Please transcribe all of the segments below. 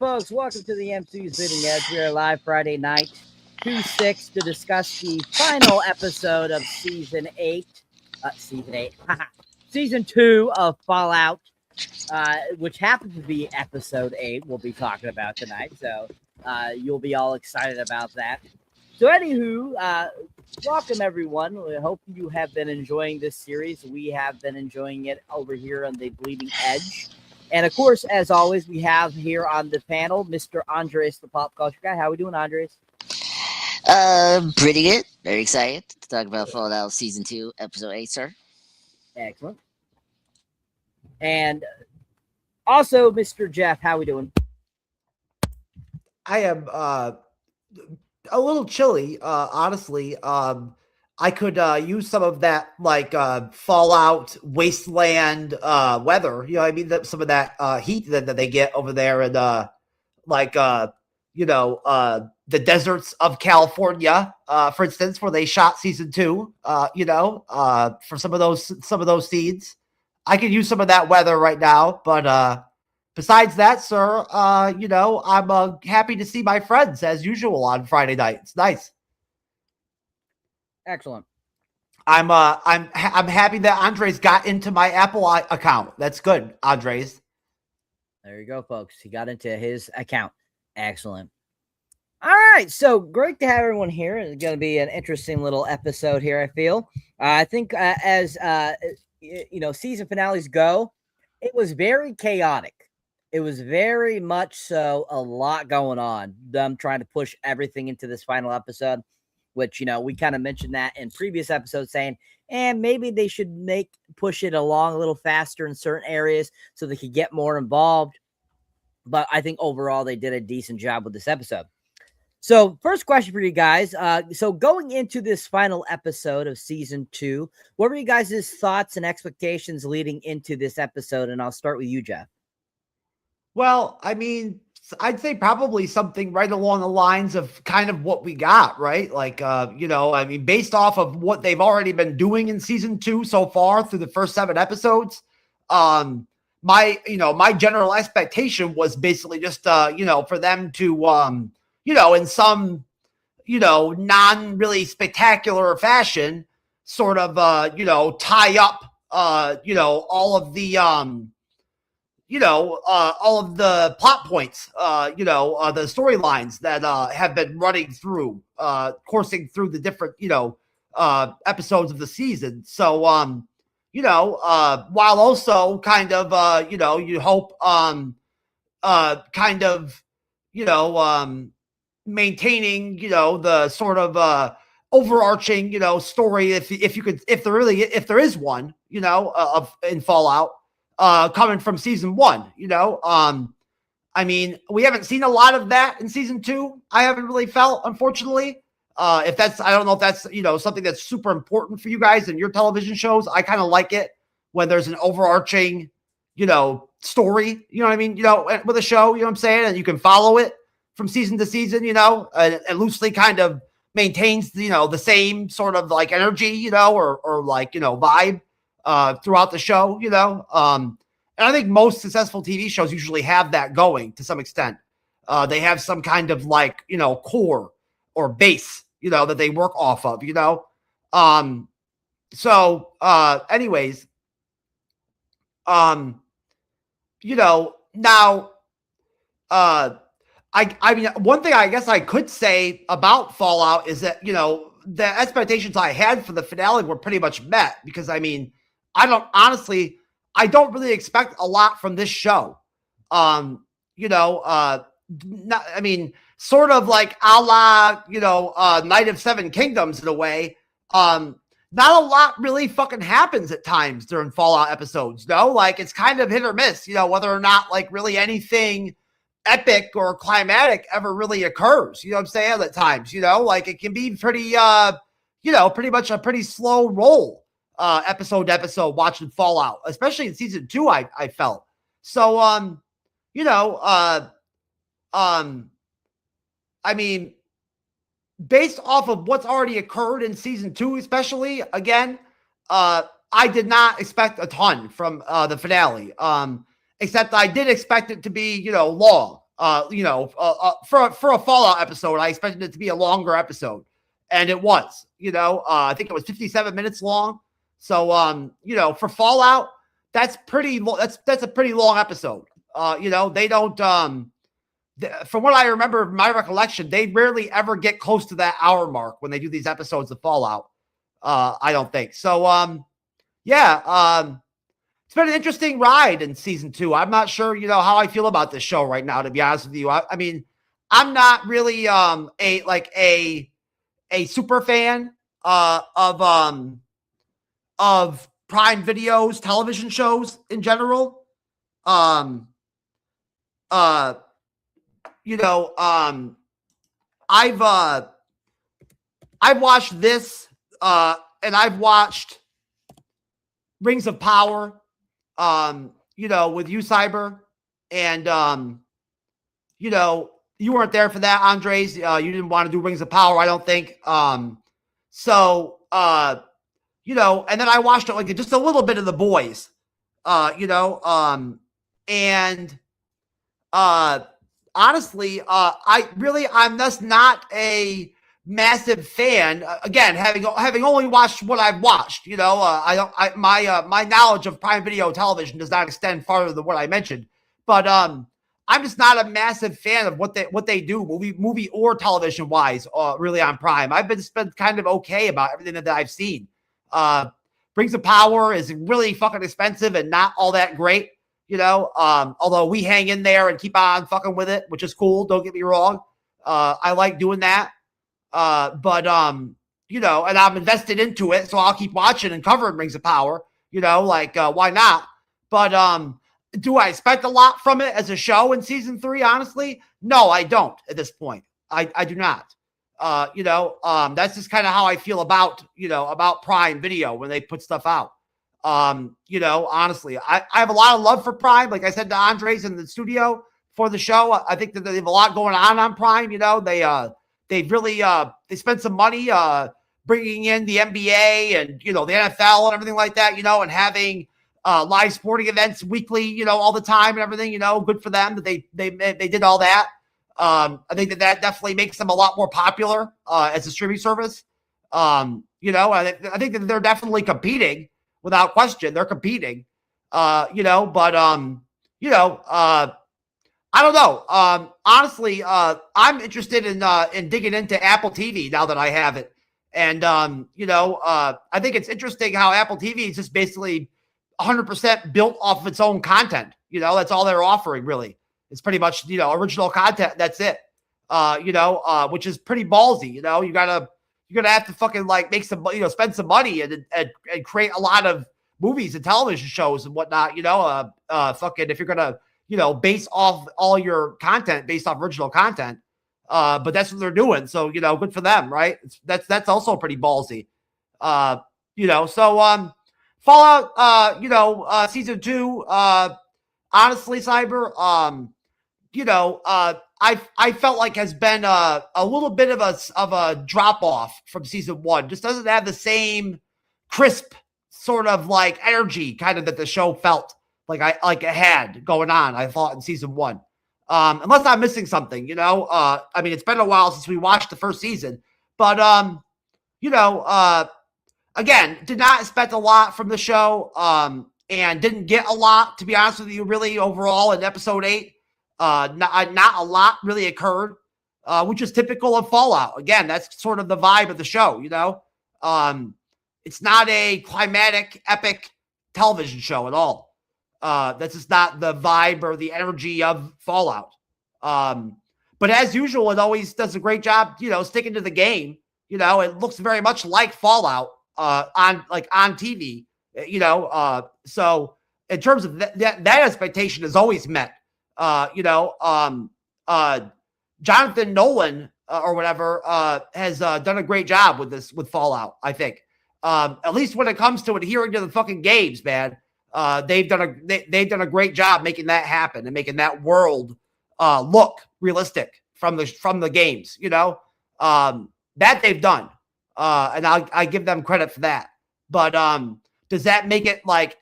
folks? Welcome to the MCU'S Leading Edge. We are live Friday night, 2/6, to discuss the final episode of Season 8. Season 2 of Fallout, which happens to be Episode 8 we'll be talking about tonight. So you'll be all excited about that. So anywho, welcome everyone. We hope you have been enjoying this series. We have been enjoying it over here on the Bleeding Edge. And of course, as always, we have here on the panel, Mr. Andres, the pop culture guy. How we doing, Andres? Pretty good. Very excited to talk about Fallout Season 2, Episode 8, sir. Excellent. And also, Mr. Jeff, how we doing? I am a little chilly, honestly. I could use some of that, like, Fallout wasteland weather. You know what I mean? Some of that heat that they get over there in, the deserts of California, for instance, where they shot Season 2, for some of those scenes. I could use some of that weather right now, but besides that, sir, I'm happy to see my friends as usual on Friday night. It's nice. Excellent. I'm happy that Andres got into my Apple account. That's good, Andres. There you go, folks. He got into his account. Excellent. All right, so great to have everyone here. It's going to be an interesting little episode here, I feel. I think as season finales go, it was very chaotic. It was very much so a lot going on. Them trying to push everything into this final episode, which, we kind of mentioned that in previous episodes, saying, maybe they should push it along a little faster in certain areas so they could get more involved. But I think overall they did a decent job with this episode. So first question for you guys. So going into this final episode of Season 2, what were you guys' thoughts and expectations leading into this episode? And I'll start with you, Jeff. Well, I mean, I'd say probably something right along the lines of kind of what we got, right? Like, based off of what they've already been doing in Season 2 so far through the first 7 episodes, my general expectation was basically just, for them to, in some, non-really spectacular fashion, sort of, tie up, all of the, all of the plot points, the storylines that have been running through, coursing through the different, episodes of the season. So, while also kind of, you hope, maintaining, the sort of overarching, story, if there is one, in Fallout. Coming from Season 1, I mean, we haven't seen a lot of that in Season 2. I haven't really felt, unfortunately. I don't know if that's, something that's super important for you guys in your television shows. I kind of like it when there's an overarching, story, you know what I mean? With a show, you know what I'm saying? And you can follow it from season to season, and loosely kind of maintains, the same sort of like energy, or like, vibe. Throughout the show, and I think most successful TV shows usually have that going to some extent. They have some kind of like, core or base, that they work off of, anyways, now, I mean, one thing I guess I could say about Fallout is that, the expectations I had for the finale were pretty much met, because I mean, I don't really expect a lot from this show. Sort of like a la, Night of Seven Kingdoms in a way. Not a lot really fucking happens at times during Fallout episodes. No, like it's kind of hit or miss, whether or not like really anything epic or climatic ever really occurs. You know what I'm saying? At times, like it can be pretty, pretty much a pretty slow roll. Episode to episode watching Fallout, especially in Season 2, I felt. So, I mean, based off of what's already occurred in Season 2, especially, again, I did not expect a ton from the finale, except I did expect it to be, long. For a Fallout episode, I expected it to be a longer episode, and it was. I think it was 57 minutes long. So, for Fallout, that's pretty. That's a pretty long episode. They don't. From what I remember, my recollection, they rarely ever get close to that hour mark when they do these episodes of Fallout. I don't think so. It's been an interesting ride in season 2. I'm not sure, how I feel about this show right now, to be honest with you. I mean, I'm not really a super fan of Prime Video's television shows in general. I've watched this and I've watched Rings of Power. With you, Cyber, and you weren't there for that, Andres. You didn't want to do Rings of Power, I don't think. And then I watched it just a little bit of The Boys, honestly, I'm just not a massive fan. Again, having only watched what I've watched, my knowledge of Prime Video television does not extend farther than what I mentioned. But I'm just not a massive fan of what they do, movie or television wise, really on Prime. I've been kind of okay about everything that I've seen. Rings of Power is really fucking expensive and not all that great, although we hang in there and keep on fucking with it, which is cool. Don't get me wrong. I like doing that. And I'm invested into it, so I'll keep watching and covering Rings of Power, why not? But, do I expect a lot from it as a show in season 3? Honestly, no, I don't at this point. I do not. That's just kind of how I feel about Prime Video when they put stuff out. Honestly, I have a lot of love for Prime. Like I said to Andres in the studio for the show, I think that they have a lot going on Prime. They really they spent some money bringing in the NBA and the NFL and everything like that, and having live sporting events weekly, all the time and everything. Good for them that they did all that. I think that definitely makes them a lot more popular as a streaming service. I think that they're definitely competing without question. They're competing, I don't know. Honestly, I'm interested in digging into Apple TV now that I have it. And, I think it's interesting how Apple TV is just basically 100% built off of its own content. That's all they're offering, really. It's pretty much, original content. That's it. Which is pretty ballsy. You're going to have to fucking make some, spend some money and create a lot of movies and television shows and whatnot, fucking, if you're going to, base off all your content based off original content. But that's what they're doing. So, good for them, right? That's also pretty ballsy. So Fallout, season 2, honestly, Cyber, I felt like has been a little bit of a drop off from season 1. Just doesn't have the same crisp sort of energy kind of that the show felt like it had going on, I thought, in season 1. Unless I'm missing something, it's been a while since we watched the first season, but again, did not expect a lot from the show, and didn't get a lot, to be honest with you, really, overall in episode 8. Not a lot really occurred, which is typical of Fallout. Again, that's sort of the vibe of the show, It's not a climatic, epic television show at all. That's just not the vibe or the energy of Fallout. But as usual, it always does a great job, sticking to the game. It looks very much like Fallout on TV. So in terms of that expectation is always met. Jonathan Nolan or whatever has done a great job with Fallout. I think at least when it comes to adhering to the fucking games, man. They've done a great job making that happen and making that world look realistic from the games, that they've done. And I give them credit for that. But does that make it make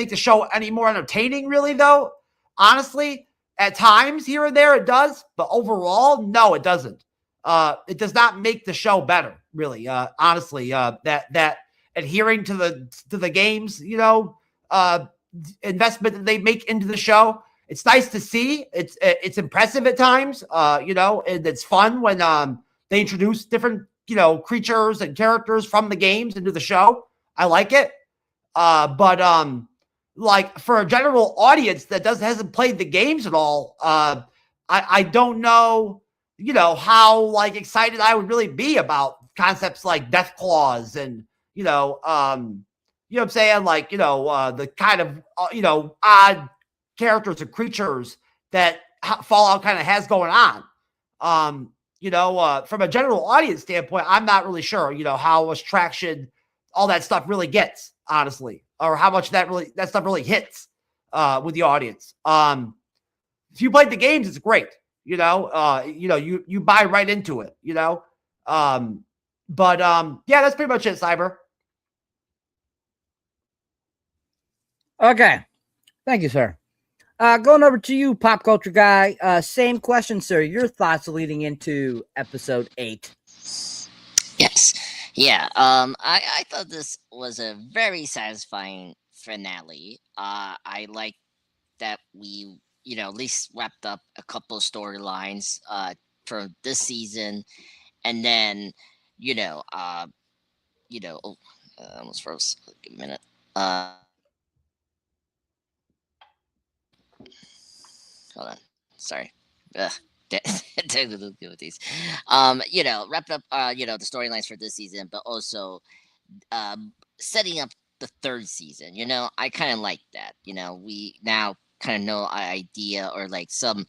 the show any more entertaining, really, though? Honestly, At times, here and there, it does, but overall, no, it doesn't. It does not make the show better, really. Honestly, that adhering to the games, investment that they make into the show. It's nice to see. It's impressive at times. And it's fun when they introduce different creatures and characters from the games into the show. I like it. But like for a general audience that hasn't played the games at all, I don't know, how like excited I would really be about concepts like death claws and what I'm saying, like the kind of odd characters and creatures that Fallout kind of has going on. From a general audience standpoint, I'm not really sure, how much traction all that stuff really gets, honestly, or how much that stuff really hits with the audience. If you played the games, it's great. You buy right into it. But yeah, that's pretty much it, Cyber. Okay, thank you, sir. Going over to you, pop culture guy. Same question, sir. Your thoughts leading into episode 8? Yes. Yeah. I thought this was a very satisfying finale. I like that we, at least wrapped up a couple storylines for this season, and then, oh, I almost froze. Give me a minute. Hold on. Sorry. Technical difficulties. Wrapped up, the storylines for this season, but also setting up the third season. I kind of like that. We now kind of know an idea or like some,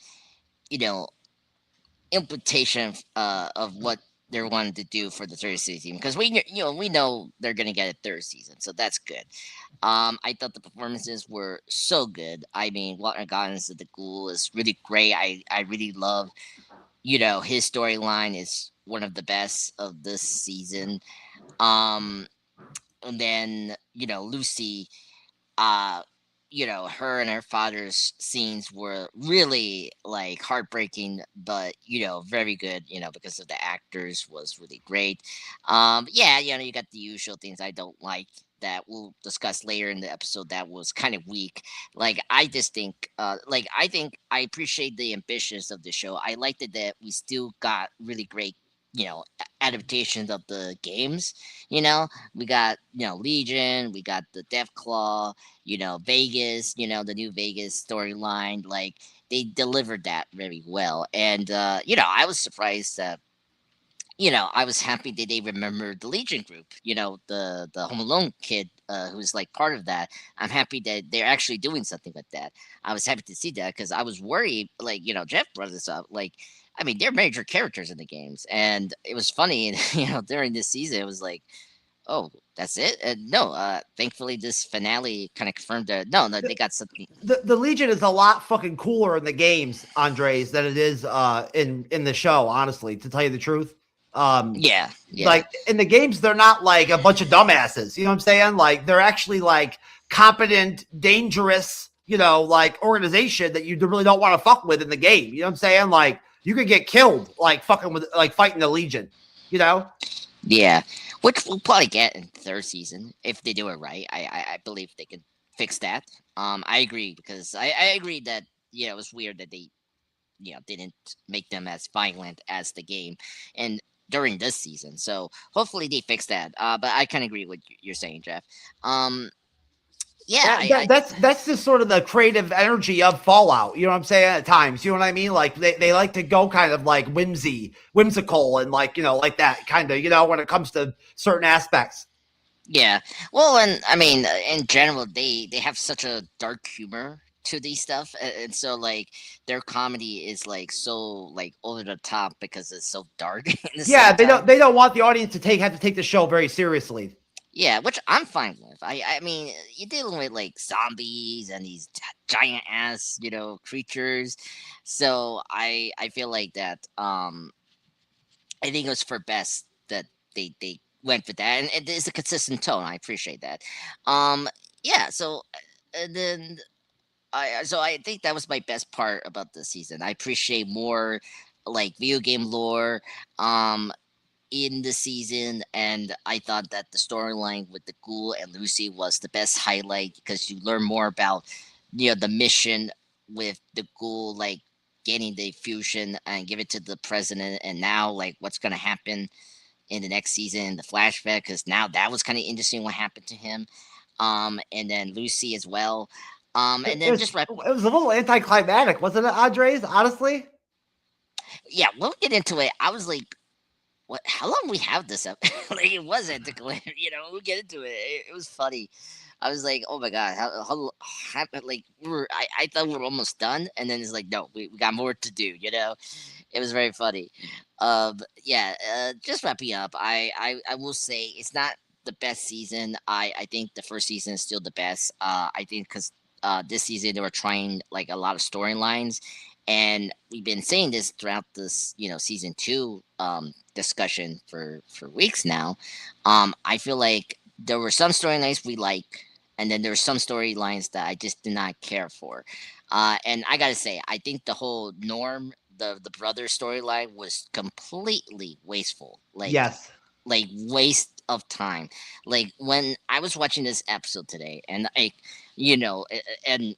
implication of what they're wanting to do for the third season, because we know they're gonna get a third season, so that's good. I thought the performances were so good. I mean, Walter Goggins of the Ghoul is really great. I really love, his storyline is one of the best of this season. And then Lucy, uh her and her father's scenes were really like heartbreaking, but very good, because of the actors was really great. Yeah, you got the usual things I don't like that we'll discuss later in the episode that was kind of weak. Like I just think I think I appreciate the ambitions of the show. I liked it that we still got really great adaptations of the games. We got Legion, we got the Deathclaw, Vegas, the new Vegas storyline. Like they delivered that very well. And I was surprised that I was happy that they remembered the Legion group, the Home Alone kid who's like part of that. I'm happy that they're actually doing something like that. I was happy to see that because I was worried, like, Jeff brought this up. Like, I mean, they're major characters in the games. And it was funny, during this season, it was like, oh, that's it? No, thankfully this finale kind of confirmed that no, they got something. The Legion is a lot fucking cooler in the games, Andres, than it is in the show, honestly, to tell you the truth. Yeah. Like in the games, they're not like a bunch of dumbasses. You know what I'm saying? Like they're actually like competent, dangerous, like organization that you really don't want to fuck with in the game. You know what I'm saying? Like you could get killed, like fucking with, like fighting the Legion. Yeah, which we'll probably get in third season if they do it right. I believe they can fix that. I agree because I agree that it was weird that they didn't make them as violent as the game and during this season. So hopefully they fix that. But I kind of agree with what you're saying, Jeff. Yeah, that's just sort of the creative energy of Fallout. You know what I'm saying? At times, you know what I mean? Like they like to go kind of like whimsical, and like like that kind of when it comes to certain aspects. Yeah. Well, and I mean, in general, they have such a dark humor to these stuff, and so like their comedy is like so like over the top because it's so dark. Yeah, they don't want the audience to have to take the show very seriously. Yeah, which I'm fine with. I mean, you're dealing with like zombies and these giant ass creatures, so I feel like that. I think it was for best that they went with that, and it is a consistent tone. I appreciate that. Yeah. So and then So I think that was my best part about the season. I appreciate more like video game lore in the season, and I thought that the storyline with the Ghoul and Lucy was the best highlight because you learn more about the mission with the Ghoul, like getting the fusion and give it to the president, and now like what's gonna happen in the next season, the flashback, because now that was kind of interesting what happened to him. And then Lucy as well. And then just It was a little anticlimactic, wasn't it, Andres? Honestly, yeah, we'll get into it. I was like, what? How long we have this up? Like it wasn't we'll get into it. It was funny. I was like, oh my god, like I thought we were almost done, and then it's like, no, we got more to do. It was very funny. Yeah, just wrapping up. I will say it's not the best season. I think the first season is still the best. I think because this season they were trying like a lot of storylines, and we've been saying this throughout this season 2 discussion for weeks now. I feel like there were some storylines we like, and then there were some storylines that I just did not care for. And I gotta say, I think the whole Norm, the brother storyline was completely wasteful. yes. Like waste of time. Like when I was watching this episode today, and and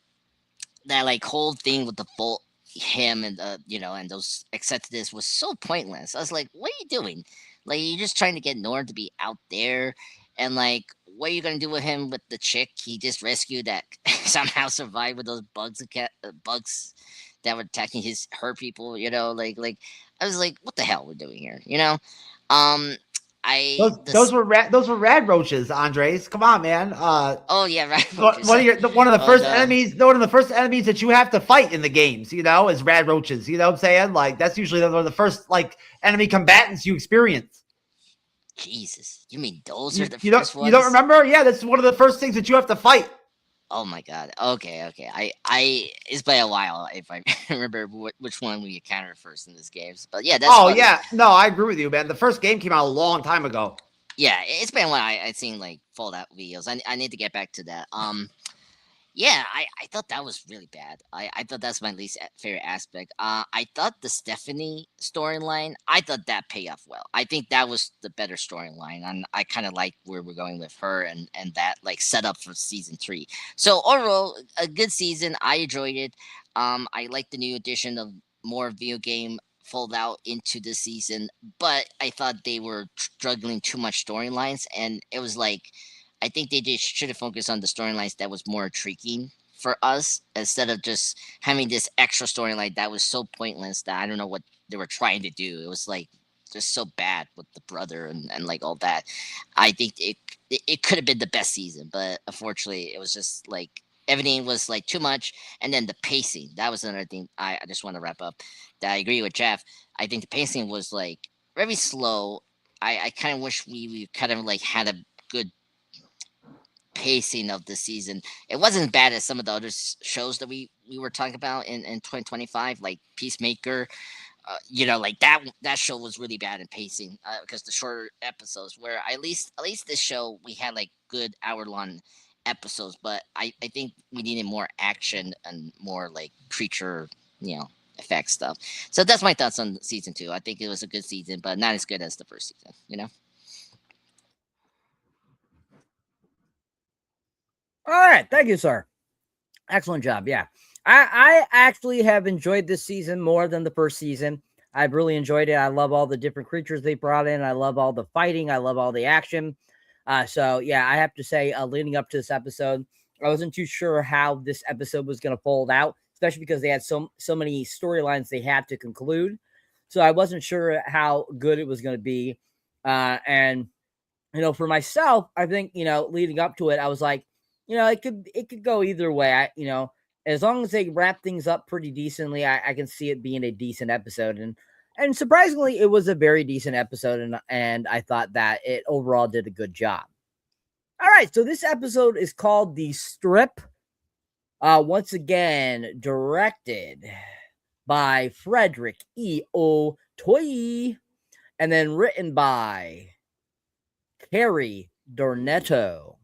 that like whole thing with the full him and and those executives was so pointless. I was like, what are you doing? Like you're just trying to get Norm to be out there, and like what are you gonna do with him with the chick he just rescued that somehow survived with those bugs that were attacking her people? Like I was like, what the hell we're doing here? Um, I Those were rad roaches, Andres. Come on, man. Oh yeah, right. One of the Oh, first enemies, one of the first enemies that you have to fight in the games, is rad roaches. You know what I'm saying? Like that's usually one of the first like enemy combatants you experience. Jesus, you mean those are the You first don't ones? you don't remember? Yeah, that's one of the first things that you have to fight. Oh my god. Okay. I it's been a while if I remember which one we encountered first in this games. But yeah, that's Oh funny. yeah, no, I agree with you, man. The first game came out a long time ago. Yeah, it's been a while. I seen like Fallout videos. I need to get back to that. Yeah, I thought that was really bad. I thought that's my least favorite aspect. I thought the Stephanie storyline, I thought that paid off well. I think that was the better storyline, and I kind of like where we're going with her and that like setup for season 3. So overall, a good season. I enjoyed it. I like the new addition of more video game Fallout into the season, but I thought they were struggling too much storylines, and it was like I think they just should have focused on the storylines that was more intriguing for us instead of just having this extra storyline that was so pointless that I don't know what they were trying to do. It was like just so bad with the brother and like all that. I think it could have been the best season, but unfortunately it was just like everything was like too much, and then the pacing, that was another thing. I just want to wrap up that I agree with Jeff. I think the pacing was like very slow. I kind of wish we kind of like had a good pacing of the season. It wasn't bad as some of the other shows that we were talking about in 2025, like Peacemaker. Like that show was really bad in pacing because the shorter episodes. Where at least this show we had like good hour-long episodes, but I think we needed more action and more like creature effect stuff. So that's my thoughts on season 2. I think it was a good season, but not as good as the first season. All right, thank you, sir. Excellent job. Yeah, I actually have enjoyed this season more than the first season. I've really enjoyed it. I love all the different creatures they brought in. I love all the fighting. I love all the action. So yeah, I have to say, leading up to this episode, I wasn't too sure how this episode was going to fold out, especially because they had so many storylines they had to conclude. So I wasn't sure how good it was going to be. And for myself, I think leading up to it, I was like, it could go either way. As long as they wrap things up pretty decently, I can see it being a decent episode. And surprisingly, it was a very decent episode, and I thought that it overall did a good job. All right, so this episode is called The Strip. Once again, directed by Frederick E. O. Toy, and then written by Carrie Dornetto.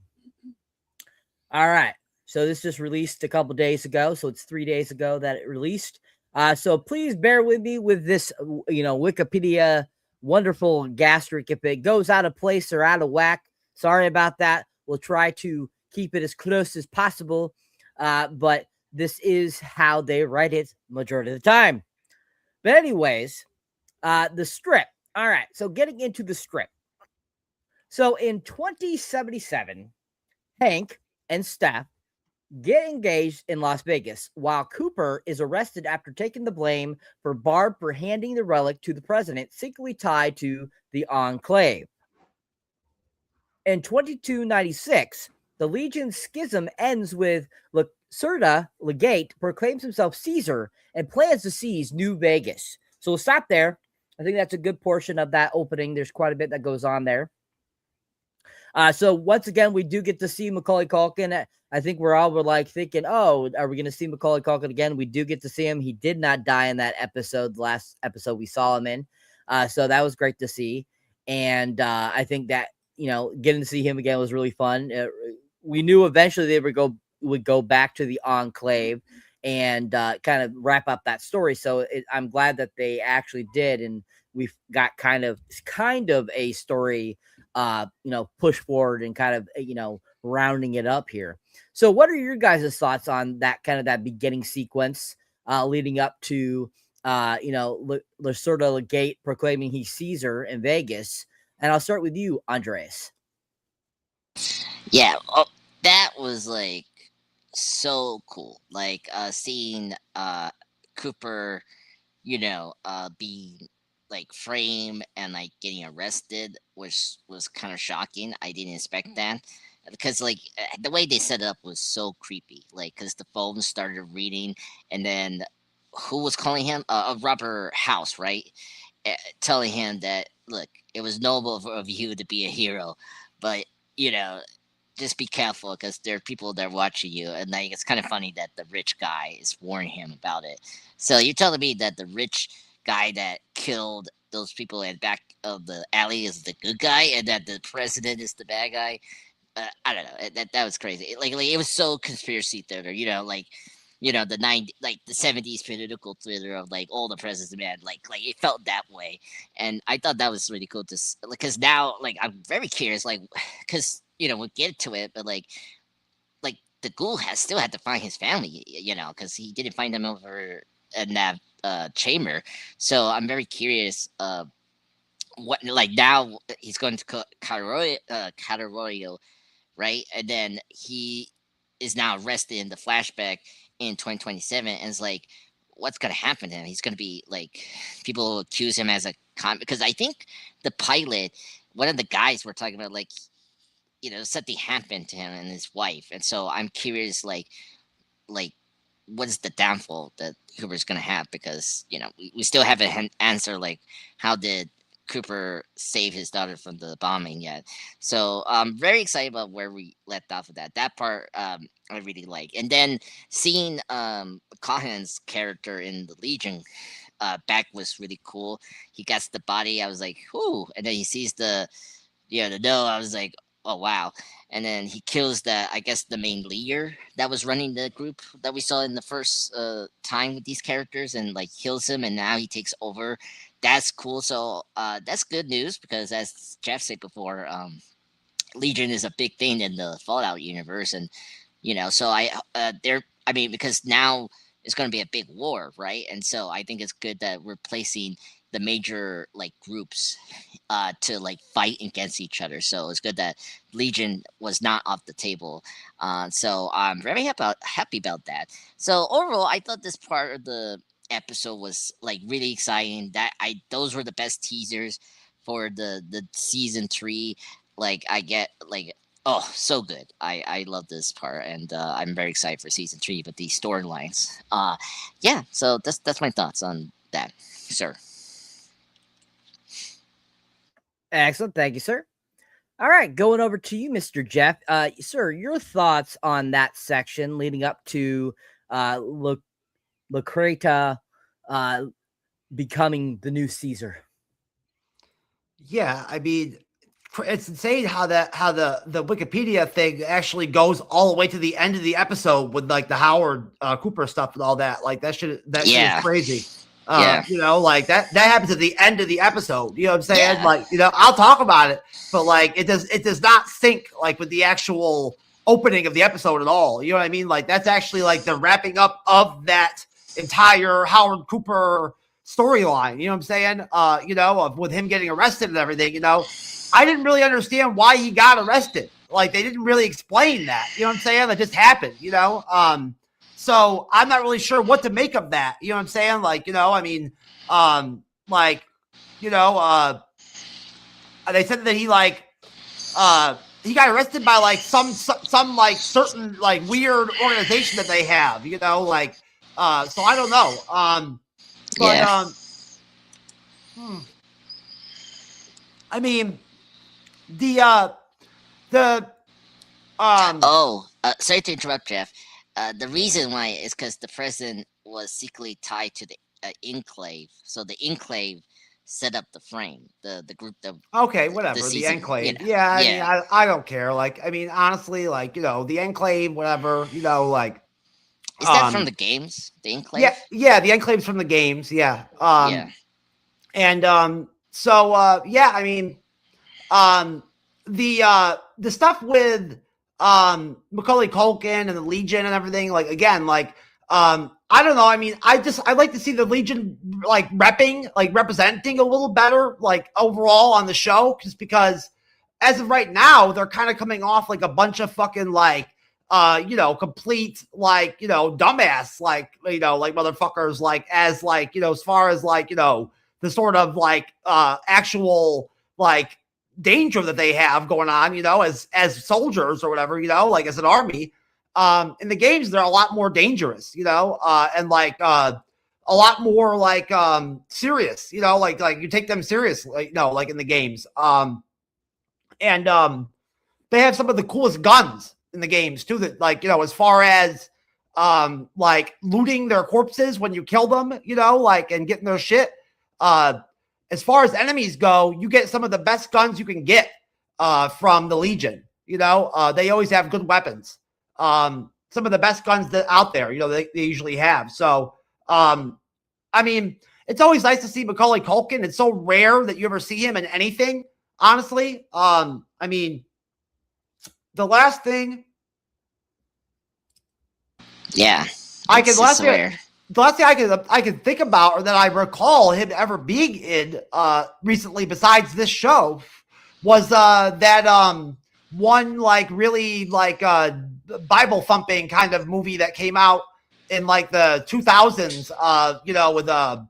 All right. So this just released a couple days ago. So it's 3 days ago that it released. So please bear with me with this, Wikipedia wonderful gastric. If it goes out of place or out of whack, sorry about that. We'll try to keep it as close as possible. But this is how they write it majority of the time. But anyways, the strip. All right. So getting into the strip. So in 2077, Hank and Steph get engaged in Las Vegas, while Cooper is arrested after taking the blame for Barb for handing the relic to the president, secretly tied to the Enclave. In 2296, the Legion schism ends with Lacerda Legate proclaims himself Caesar and plans to seize New Vegas. So we'll stop there. I think that's a good portion of that opening. There's quite a bit that goes on there. So once again, we do get to see Macaulay Culkin. I think we're like thinking, oh, are we going to see Macaulay Culkin again? We do get to see him. He did not die in that episode, the last episode we saw him in. So that was great to see. And I think that, getting to see him again was really fun. We knew eventually they would go back to the Enclave and kind of wrap up that story. So I'm glad that they actually did. And we've got kind of a story push forward and kind of, rounding it up here. So what are your guys' thoughts on that kind of that beginning sequence leading up to, Lacerda Legate proclaiming he's Caesar in Vegas? And I'll start with you, Andres. Yeah, that was like so cool. Like seeing Cooper, being like framed and like getting arrested, which was kind of shocking. I didn't expect that because like the way they set it up was so creepy. Like because the phone started reading, and then who was calling him? Robert House, right? Telling him that look, it was noble of you to be a hero, but just be careful because there are people that are watching you. And like it's kind of funny that the rich guy is warning him about it. So you're telling me that the rich guy that killed those people at back of the alley is the good guy, and that the president is the bad guy? I don't know. That was crazy. Like it was so conspiracy theater. The 70s political thriller of like all the presidents, man. Like it felt that way, and I thought that was really cool to because now like I'm very curious, like because we'll get to it, but like the ghoul still had to find his family, because he didn't find them over in that chamber. So I'm very curious. What like now he's going to Catoroyo, right? And then he is now arrested in the flashback in 2027, and it's like, what's gonna happen to him? He's gonna be like, people accuse him as a because I think the pilot, one of the guys we're talking about, like, something happened to him and his wife, and so I'm curious, like what is the downfall that Cooper's gonna have, because we still haven't answered like how did Cooper save his daughter from the bombing yet. So I'm very excited about where we left off of that part. I really like, and then seeing Cohen's character in the Legion back was really cool. He gets the body, I was like, whoo, and then he sees the dough, I was like, oh wow. And then he kills the main leader that was running the group that we saw in the first time with these characters, and like kills him, and now he takes over. That's cool. So that's good news, because as Jeff said before, Legion is a big thing in the Fallout universe, and so because now it's going to be a big war, right? And so I think it's good that we're placing the major like groups to like fight against each other. So it's good that Legion was not off the table. So I'm very happy about that. So overall, I thought this part of the episode was like really exciting. Those were the best teasers for the season 3. Like I get like, oh, so good. I love this part, and I'm very excited for season 3 with these storylines. Yeah, so that's my thoughts on that, sir. Excellent. Thank you, sir. All right, going over to you, Mr. Jeff. Sir, your thoughts on that section leading up to Lucreta becoming the new Caesar. Yeah, I mean, it's insane how the Wikipedia thing actually goes all the way to the end of the episode with like the Howard Cooper stuff and all that. Like that shit is crazy. You know, like that happens at the end of the episode. You know what I'm saying? Yeah. Like, you know, I'll talk about it, but like it does not sync like with the actual opening of the episode at all. You know what I mean? Like that's actually like the wrapping up of that entire Howard Cooper storyline. You know what I'm saying? You know, with him getting arrested and everything, you know. I didn't really understand why he got arrested. Like they didn't really explain that. You know what I'm saying? That just happened, you know? So I'm not really sure what to make of that. You know what I'm saying? Like, you know, I mean, like, you know, they said that he like he got arrested by like some like certain like weird organization that they have, you know, like so I don't know. I mean, sorry to interrupt, Jeff. The reason why is because the president was secretly tied to the enclave, so the enclave set up the frame, the group. Okay, whatever. The enclave. You know, yeah, I mean, I don't care. Like, I mean, honestly, like, you know, the enclave, whatever. You know, like. Is that from the games? The enclave. Yeah, the enclave's from the games. Yeah. And so yeah, I mean, the stuff with Macaulay Culkin and the Legion and everything, like again, like I don't know. I mean, I like to see the Legion like representing a little better, like overall on the show, just because as of right now, they're kind of coming off like a bunch of fucking like you know, complete like, you know, dumbass, like, you know, like motherfuckers, like as like, you know, as far as like, you know, the sort of like actual like danger that they have going on, you know, as soldiers or whatever, you know, like as an army. In the games, they're a lot more dangerous, you know, and like a lot more like serious, you know, like you take them seriously, you know, like in the games. And they have some of the coolest guns in the games too, that like, you know, as far as like looting their corpses when you kill them, you know, like and getting their shit. As far as enemies go, you get some of the best guns you can get from the Legion. You know, they always have good weapons. Some of the best guns that out there, you know, they usually have. So, I mean, it's always nice to see Macaulay Culkin. It's so rare that you ever see him in anything, honestly. I mean, the last thing. Yeah. The last thing I can think about, or that I recall him ever being in recently, besides this show, was that one like really like Bible thumping kind of movie that came out in like the 2000s. You know, that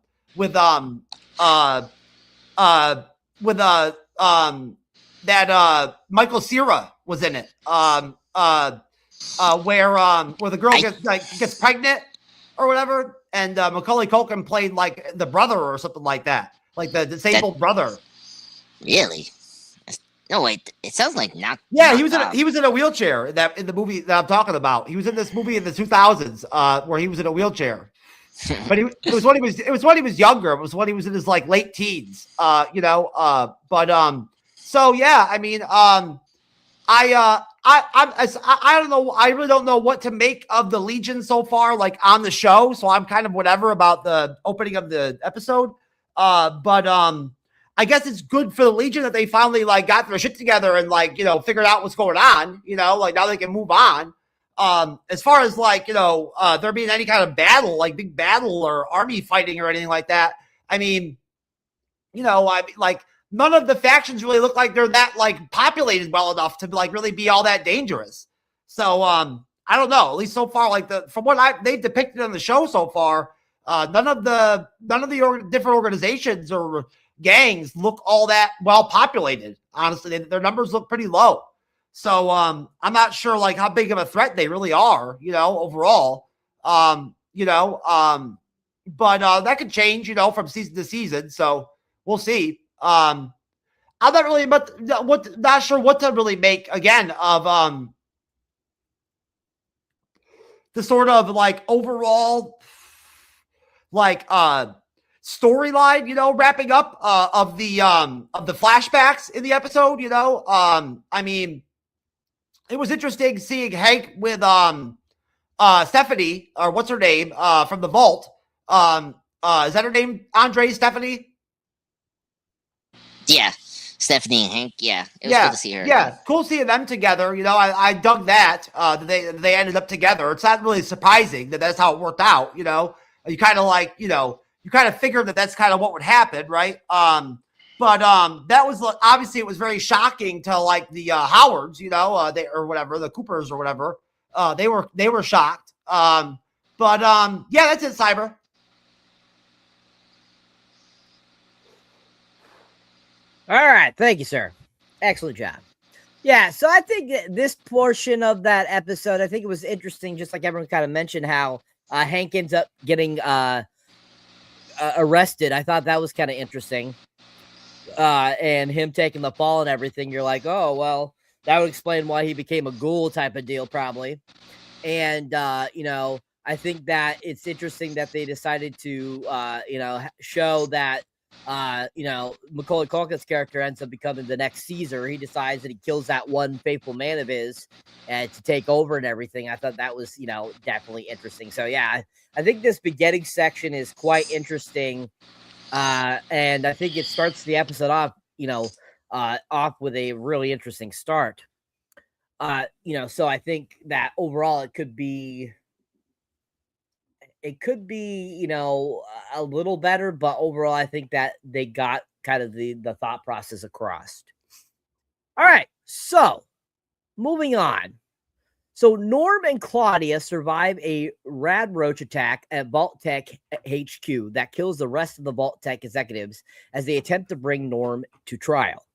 Michael Cera was in it. Where the girl gets pregnant or whatever, and Macaulay Culkin played like the brother or something like that, like the disabled brother. Really? No, wait. It sounds like not. Yeah, he was in a wheelchair in the movie that I'm talking about. He was in this movie in the 2000s where he was in a wheelchair. But it was when he was younger. It was when he was in his like late teens. You know. So yeah, I mean, I don't know. I really don't know what to make of the Legion so far, like on the show. So I'm kind of whatever about the opening of the episode. I guess it's good for the Legion that they finally like got their shit together and like, you know, figured out what's going on, you know, like now they can move on. As far as like, you know, there being any kind of battle, like big battle or army fighting or anything like that. I mean, you know, I mean, like none of the factions really look like they're that like populated well enough to like really be all that dangerous. So, I don't know, at least so far, like from what they've depicted on the show so far, none of the different organizations or gangs look all that well populated. Honestly, their numbers look pretty low. So I'm not sure like how big of a threat they really are, you know, overall. You know, but that could change, you know, from season to season. So we'll see. I'm not really not sure what to really make again of the sort of like overall like storyline, you know, wrapping up of the flashbacks in the episode, you know. I mean, it was interesting seeing Hank with Stephanie, or what's her name, from the vault. Is that her name? Andre Stephanie? Yeah, Stephanie and Hank. Yeah, it was cool to see her. Yeah, again. cool seeing them together. You know, I dug that. That they ended up together. It's not really surprising that that's how it worked out. You know, you kind of like, you know, you kind of figured that that's kind of what would happen, right? But that was obviously it was very shocking to like the Howards, you know, they or whatever, the Coopers or whatever. They were shocked. Yeah, that's it, Cyber. All right. Thank you, sir. Excellent job. Yeah. So I think that this portion of that episode, I think it was interesting, just like everyone kind of mentioned, how Hank ends up getting arrested. I thought that was kind of interesting. And him taking the fall and everything. You're like, oh, well, that would explain why he became a ghoul type of deal, probably. And, you know, I think that it's interesting that they decided to, you know, show that, you know, Macaulay Culkin's character ends up becoming the next Caesar. He decides that he kills that one faithful man of his to take over and everything. I thought that was, you know, definitely interesting. So, yeah, I think this beginning section is quite interesting. And I think it starts the episode off, you know, off with a really interesting start. You know, so I think that overall it could be, you know, a little better, but overall I think that they got kind of the thought process across. All right, so moving on. So Norm and Claudia survive a rad roach attack at Vault Tech HQ that kills the rest of the Vault Tech executives as they attempt to bring Norm to trial.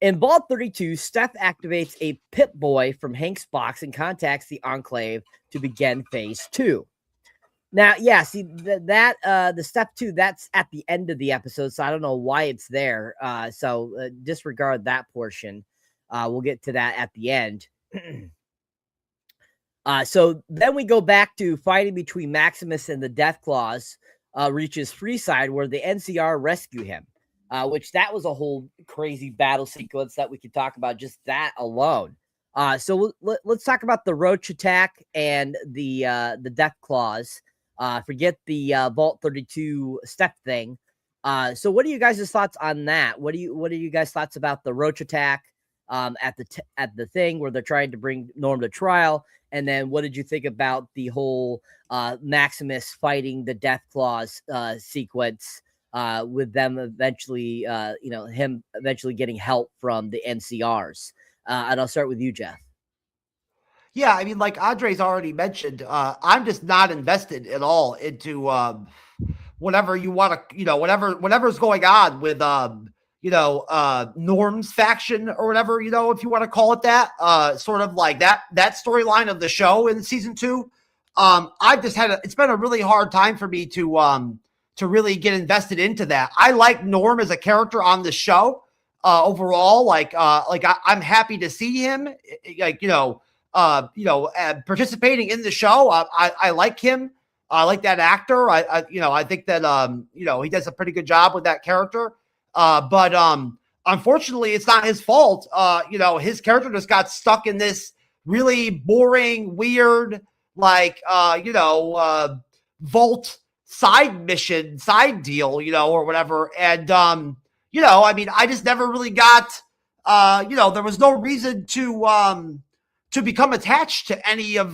In Vault 32, Steph activates a Pip-Boy from Hank's box and contacts the Enclave to begin Phase 2. Now, yeah, see, the Step 2, that's at the end of the episode, so I don't know why it's there. So disregard that portion. We'll get to that at the end. So then we go back to fighting between Maximus and the Deathclaws reaches Freeside, where the NCR rescue him, which that was a whole crazy battle sequence that we could talk about just that alone. So let's talk about the Roach attack and the Deathclaws. Forget the Vault 32 step thing. So what are you guys' thoughts on that? What are you guys' thoughts about the Roach attack at the thing where they're trying to bring Norm to trial? And then what did you think about the whole Maximus fighting the Deathclaws sequence with them eventually, you know, him eventually getting help from the NCRs? And I'll start with you, Jeff. Yeah, I mean, like Andre's already mentioned, I'm just not invested at all into whatever you want to, you know, whatever's going on with, you know, Norm's faction or whatever, you know, if you want to call it that, sort of like that storyline of the show in season 2. I've just it's been a really hard time for me to really get invested into that. I like Norm as a character on the show, overall. I'm happy to see him, like, participating in the show. I like him. I like that actor. I think that, he does a pretty good job with that character. But unfortunately, it's not his fault. His character just got stuck in this really boring, weird, Vault side deal, or whatever. And, I mean, I just never really got, there was no reason to become attached to any of,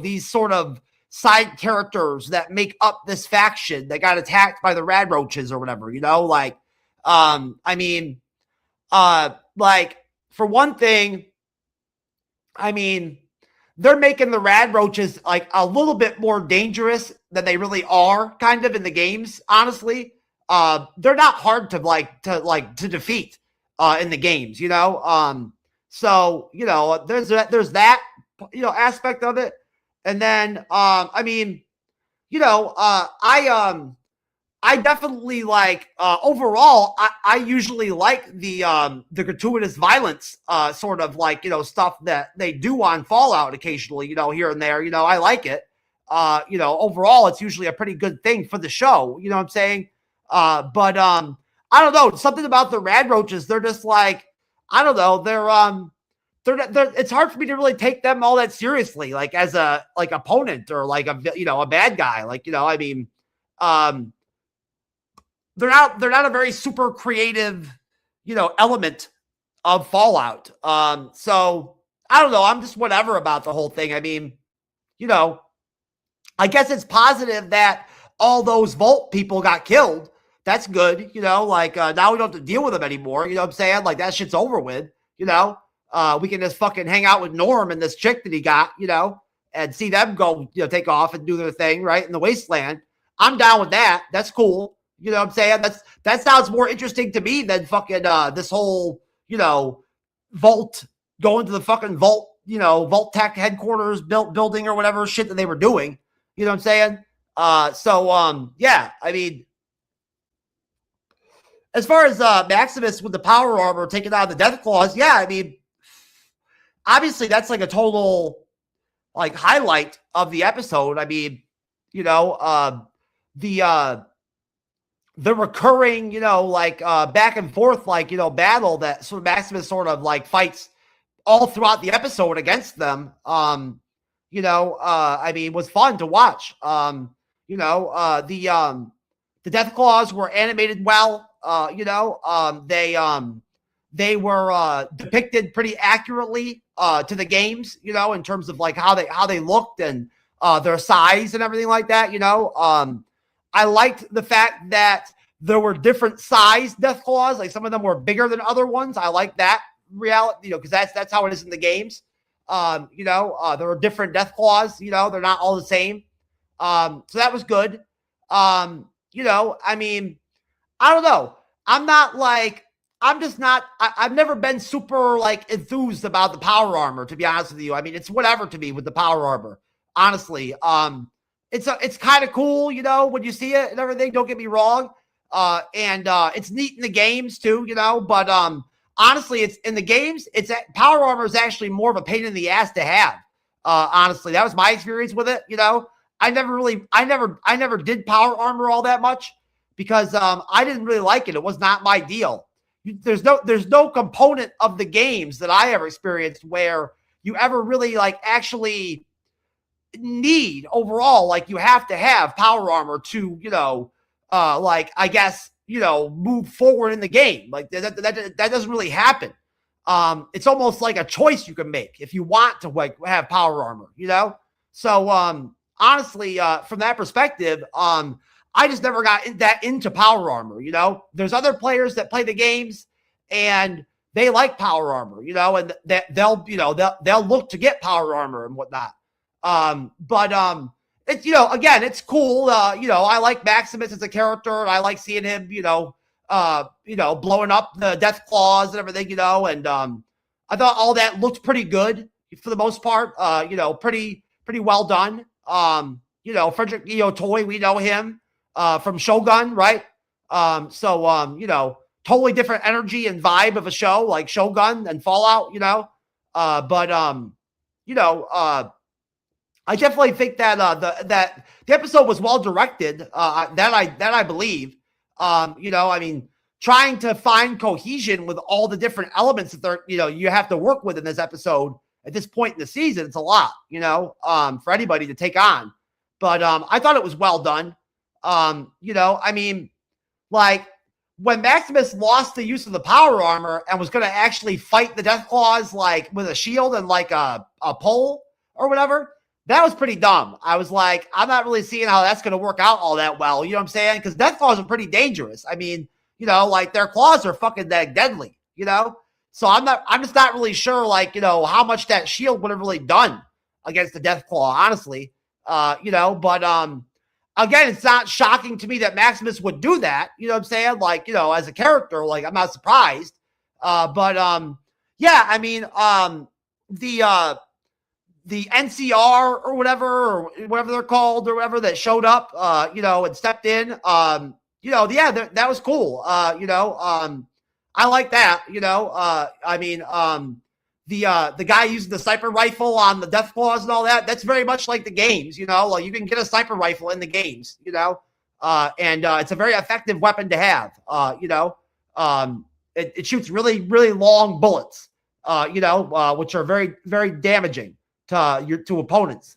these sort of side characters that make up this faction that got attacked by the Rad Roaches or whatever, for one thing, I mean, they're making the Rad Roaches like a little bit more dangerous than they really are, kind of, in the games. Honestly, they're not hard to defeat in the games, So there's that aspect of it, and then I definitely overall, I usually like the gratuitous violence, sort of stuff that they do on Fallout occasionally, here and there, I like it. overall, it's usually a pretty good thing for the show. You know what I'm saying? But I don't know. Something about the Rad Roaches. They're just like, I don't know. They're it's hard for me to really take them all that seriously, like as a opponent or like a bad guy. Like, I mean, they're not a very super creative, element of Fallout. So I don't know. I'm just whatever about the whole thing. I mean, I guess it's positive that all those Volt people got killed. That's good. Now we don't have to deal with them anymore. You know what I'm saying? Like, that shit's over with, we can just fucking hang out with Norm and this chick that he got, and see them go, take off and do their thing, right, in the wasteland. I'm down with that. That's cool. You know what I'm saying? That sounds more interesting to me than fucking this whole, Volt, going to the fucking Volt, Volt Tech headquarters building or whatever shit that they were doing. You know what I'm saying? Yeah, I mean, as far as Maximus with the power armor taking out the death claws, yeah, I mean, obviously that's like a total like highlight of the episode. I mean, the recurring, back and forth, battle that sort of Maximus sort of like fights all throughout the episode against them. I mean, was fun to watch. The death claws were animated well. They were depicted pretty accurately to the games, in terms of like how they looked and their size and everything like that. I liked the fact that there were different size death claws. Like, some of them were bigger than other ones. I like that reality, because that's how it is in the games. There were different death claws. They're not all the same. So that was good. I mean, I don't know. I've never been super like enthused about the power armor, to be honest with you. I mean, it's whatever to me with the power armor, honestly. It's kind of cool, when you see it and everything, don't get me wrong. And it's neat in the games too, but honestly, it's in the games, power armor is actually more of a pain in the ass to have. Honestly, that was my experience with it. I never did power armor all that much because I didn't really like it. It was not my deal. There's no component of the games that I ever experienced where you ever really like actually need overall, like, you have to have power armor to, I guess, move forward in the game. Like, that doesn't really happen. It's almost like a choice you can make if you want to like have power armor, So honestly, from that perspective, I just never got that into power armor. There's other players that play the games and they like power armor, and they'll look to get power armor and whatnot. But it's, again, it's cool. I like Maximus as a character, and I like seeing him, blowing up the death claws and everything, and I thought all that looked pretty good for the most part. Pretty well done. Frederick Toy, we know him from Shogun, right? Totally different energy and vibe of a show like Shogun and Fallout, I definitely think that that the episode was well directed. That I believe. I mean, trying to find cohesion with all the different elements that you have to work with in this episode at this point in the season, it's a lot. For anybody to take on. But I thought it was well done. I mean, like, when Maximus lost the use of the power armor and was going to actually fight the death claws like with a shield and like a pole or whatever. That was pretty dumb. I was like, I'm not really seeing how that's going to work out all that well. You know what I'm saying? Because death claws are pretty dangerous. I mean, like, their claws are fucking that deadly, So I'm just not really sure, like, how much that shield would have really done against the death claw, honestly. But again, it's not shocking to me that Maximus would do that. You know what I'm saying? Like, as a character, like, I'm not surprised. Yeah, I mean, the NCR or whatever they're called or whatever that showed up, and stepped in, yeah, that was cool. I like that, I mean, the guy using the sniper rifle on the death claws and all that. That's very much like the games, you know. Like you can get a sniper rifle in the games, you know, and it's a very effective weapon to have. You know, it shoots really long bullets, you know, which are very damaging to opponents.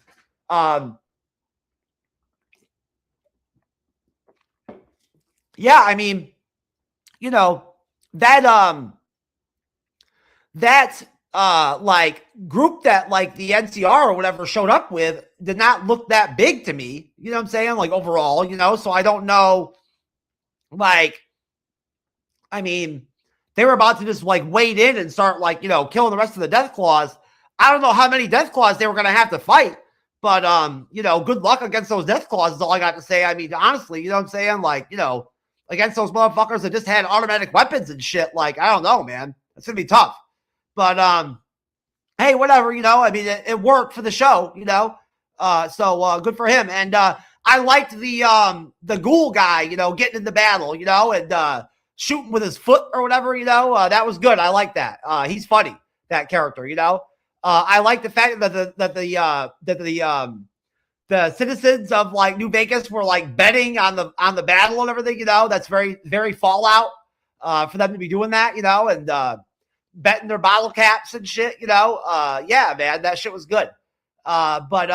Yeah, I mean, you know, that like group that like the NCR or whatever showed up with did not look that big to me. You know what I'm saying? Like overall, you know, so I don't know. Like, I mean, they were about to just like wade in and start like, you know, killing the rest of the Death Claws. I don't know how many Death Claws they were going to have to fight, but you know, good luck against those Death Claws is all I got to say. I mean, honestly, you know what I'm saying? Like, you know, against those motherfuckers that just had automatic weapons and shit. Like, I don't know, man. It's gonna be tough. But hey, whatever, you know. I mean, it worked for the show, you know. So good for him. And I liked the ghoul guy, you know, getting in the battle, you know, and shooting with his foot or whatever, you know. That was good. I like that. He's funny, that character, you know. I like the fact that the citizens of like New Vegas were like betting on the battle and everything, you know. That's very Fallout for them to be doing that, you know, and betting their bottle caps and shit, you know. Yeah, man, that shit was good. But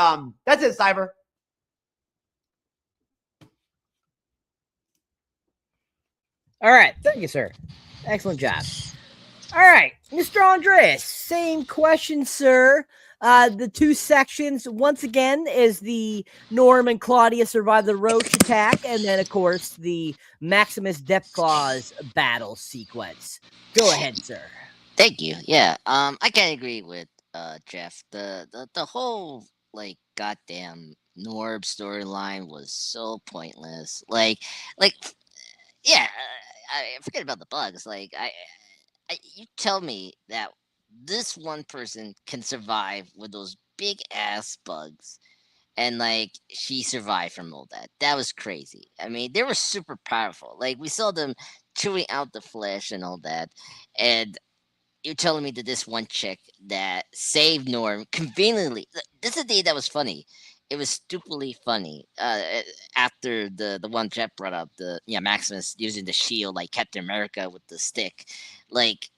that's it, Cyber. All right, thank you, sir. Excellent job. All right, Mr. Andreas, same question, sir. The two sections, once again, is the Norm and Claudia survive the Roach attack, and then, of course, the Maximus Depth Claws battle sequence. Go ahead, sir. Thank you. Yeah. I can agree with Jeff. The whole like goddamn Norb storyline was so pointless. Like yeah. I forget about the bugs. Like you tell me that this one person can survive with those big ass bugs, and like she survived from all that. That was crazy. I mean, they were super powerful. Like we saw them chewing out the flesh and all that, and you're telling me that this one chick that saved Norm conveniently. This is the day that was funny. It was stupidly funny. After the one Jeff brought up, the Maximus using the shield like Captain America with the stick, like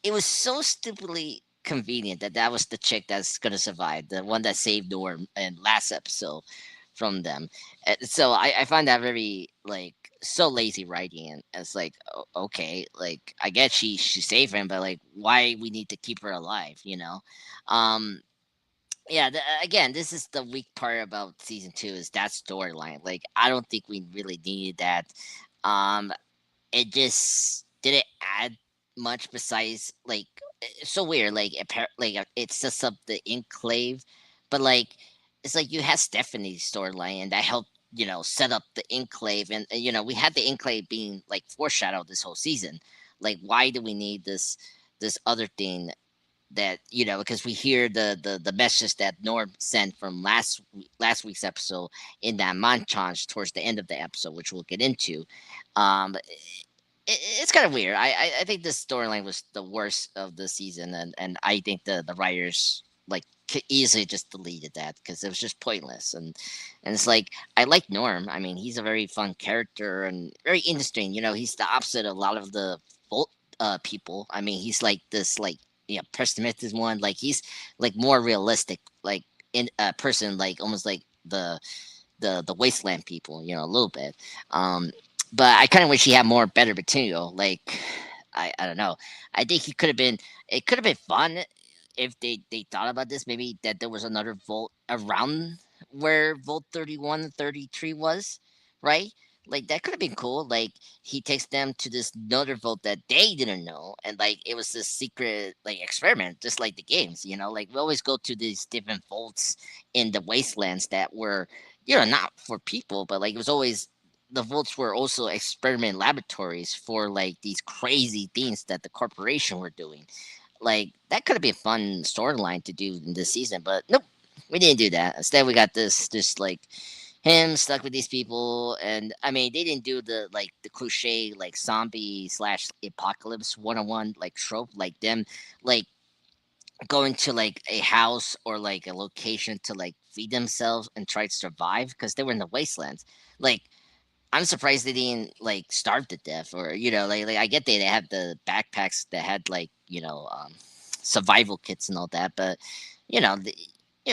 it was so stupidly convenient that that was the chick that's gonna survive, the one that saved Norm in last episode from them. So I find that very like so lazy writing, and it's like okay, like I get she saved him, but like why we need to keep her alive, you know? Um, yeah. Again, this is the weak part about season two is that storyline. Like I don't think we really needed that. Um, it just didn't add much besides like it's so weird. Like it sets up the enclave, but like it's like you had Stephanie's storyline and that helped set up the enclave, and we had the enclave being like foreshadowed this whole season. Like why do we need this other thing that because we hear the message that Norm sent from last week's episode in that montage towards the end of the episode, which we'll get into. um it's kind of weird. I think this storyline was the worst of the season, and I think the writers like could easily just deleted that because it was just pointless. And it's like I like Norm. I mean, he's a very fun character and very interesting. He's the opposite of a lot of the Volt people. I mean, he's like this like pessimistic one. Like he's like more realistic, like in a person, like almost like the wasteland people, a little bit. But I kind of wish he had more better material. Like I don't know. I think he could have been. It could have been fun if they thought about this. Maybe that there was another Volt around where Volt 31 and 33 was, right? Like that could have been cool. Like he takes them to this another Volt that they didn't know, and like it was this secret like experiment, just like the games. Like we always go to these different Volts in the wastelands that were not for people, but like it was always the Volts were also experiment laboratories for like these crazy things that the corporation were doing. Like that could have been a fun storyline to do in this season, but nope, we didn't do that. Instead, we got this just like him stuck with these people, and I mean they didn't do the like the cliche like zombie slash apocalypse 101 like trope like them like go into like a house or like a location to like feed themselves and try to survive because they were in the wastelands. Like I'm surprised they didn't like starve to death, or like I get they have the backpacks that had like survival kits and all that, but you know, the,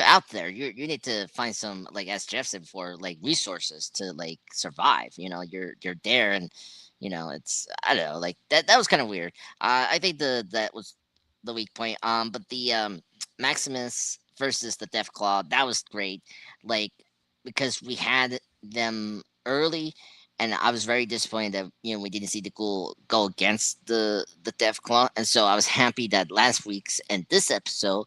out there you need to find some, like as Jeff said before, like resources to like survive. You're there, and it's, I don't know, like that was kind of weird. I think that was the weak point. But the Maximus versus the Deathclaw, that was great. Like, because we had them early, and I was very disappointed that we didn't see the Ghoul go against the Deathclaw, and so I was happy that last week's and this episode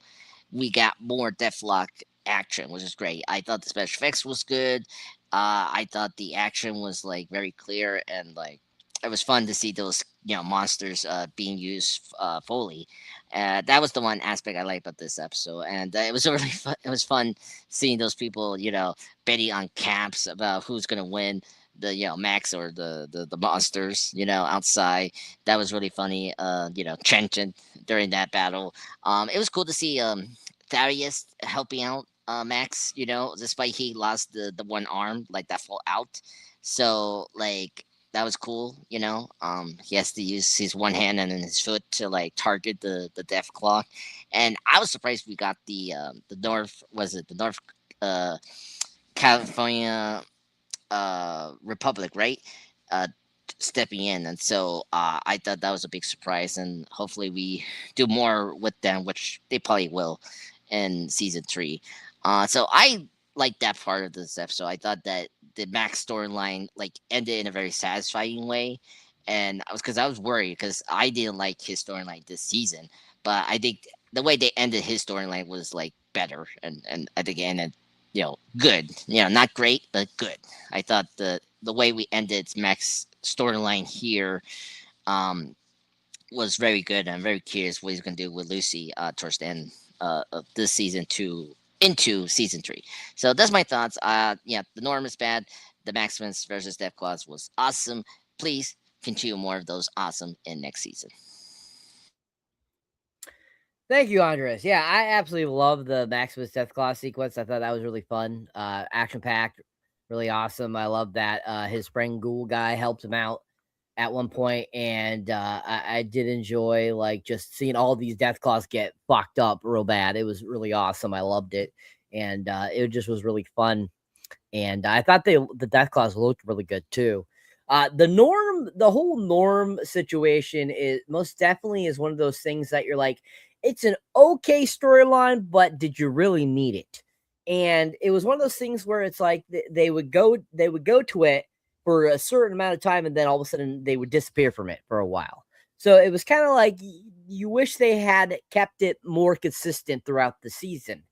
we got more Deathlock action, which is great. I thought the special effects was good. I thought the action was like very clear, and like it was fun to see those monsters being used fully. That was the one aspect I liked about this episode, and it was really fun. It was fun seeing those people betting on caps about who's gonna win, the Max or the monsters outside. That was really funny. Trenchant during that battle. It was cool to see Thaddeus helping out Max, despite he lost the one arm, like that fall out. So like that was cool, he has to use his one hand and then his foot to like target the Death Claw. And I was surprised we got the North uh California Republic, right? Uh Stepping in, and so I thought that was a big surprise, and hopefully we do more with them, which they probably will in season 3. So I like that part of this episode. I thought that the Max storyline like ended in a very satisfying way, and I was worried because I didn't like his storyline this season, but I think the way they ended his storyline was like better, and I think it ended good, not great but good. I thought the way we ended Max storyline here was very good. I'm very curious what he's going to do with Lucy towards the end of this season two into season 3. So that's my thoughts. Yeah, the Norm is bad. The Maximus versus Death Claws was awesome. Please continue more of those awesome in next season. Thank you, Andres. Yeah, I absolutely love the Maximus Deathclaw sequence. I thought that was really fun. Action packed, really awesome. I love that his friend Ghoul guy helped him out at one point, and I did enjoy like just seeing all these Deathclaws get fucked up real bad. It was really awesome. I loved it, and it just was really fun. And I thought the Deathclaws looked really good too. The whole Norm situation is most definitely is one of those things that you're like, it's an okay storyline, but did you really need it? And it was one of those things where it's like they would go to it for a certain amount of time, and then all of a sudden they would disappear from it for a while. So it was kind of like you wish they had kept it more consistent throughout the season,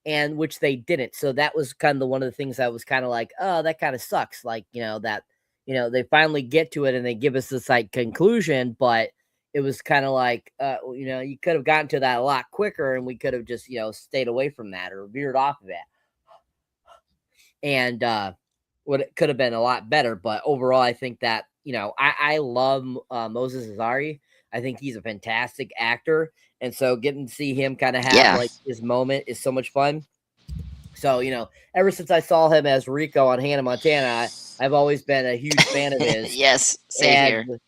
and which they didn't. So that was kind of one of the things that was kind of like, oh, that kind of sucks. Like, that, they finally get to it and they give us this like conclusion, but it was kind of like, you could have gotten to that a lot quicker, and we could have just, stayed away from that or veered off of it. And what it could have been a lot better. But overall, I think that, I love Moses Azari. I think he's a fantastic actor. And so getting to see him kind of have like his moment is so much fun. So, ever since I saw him as Rico on Hannah Montana, I've always been a huge fan of his. Yes, same here.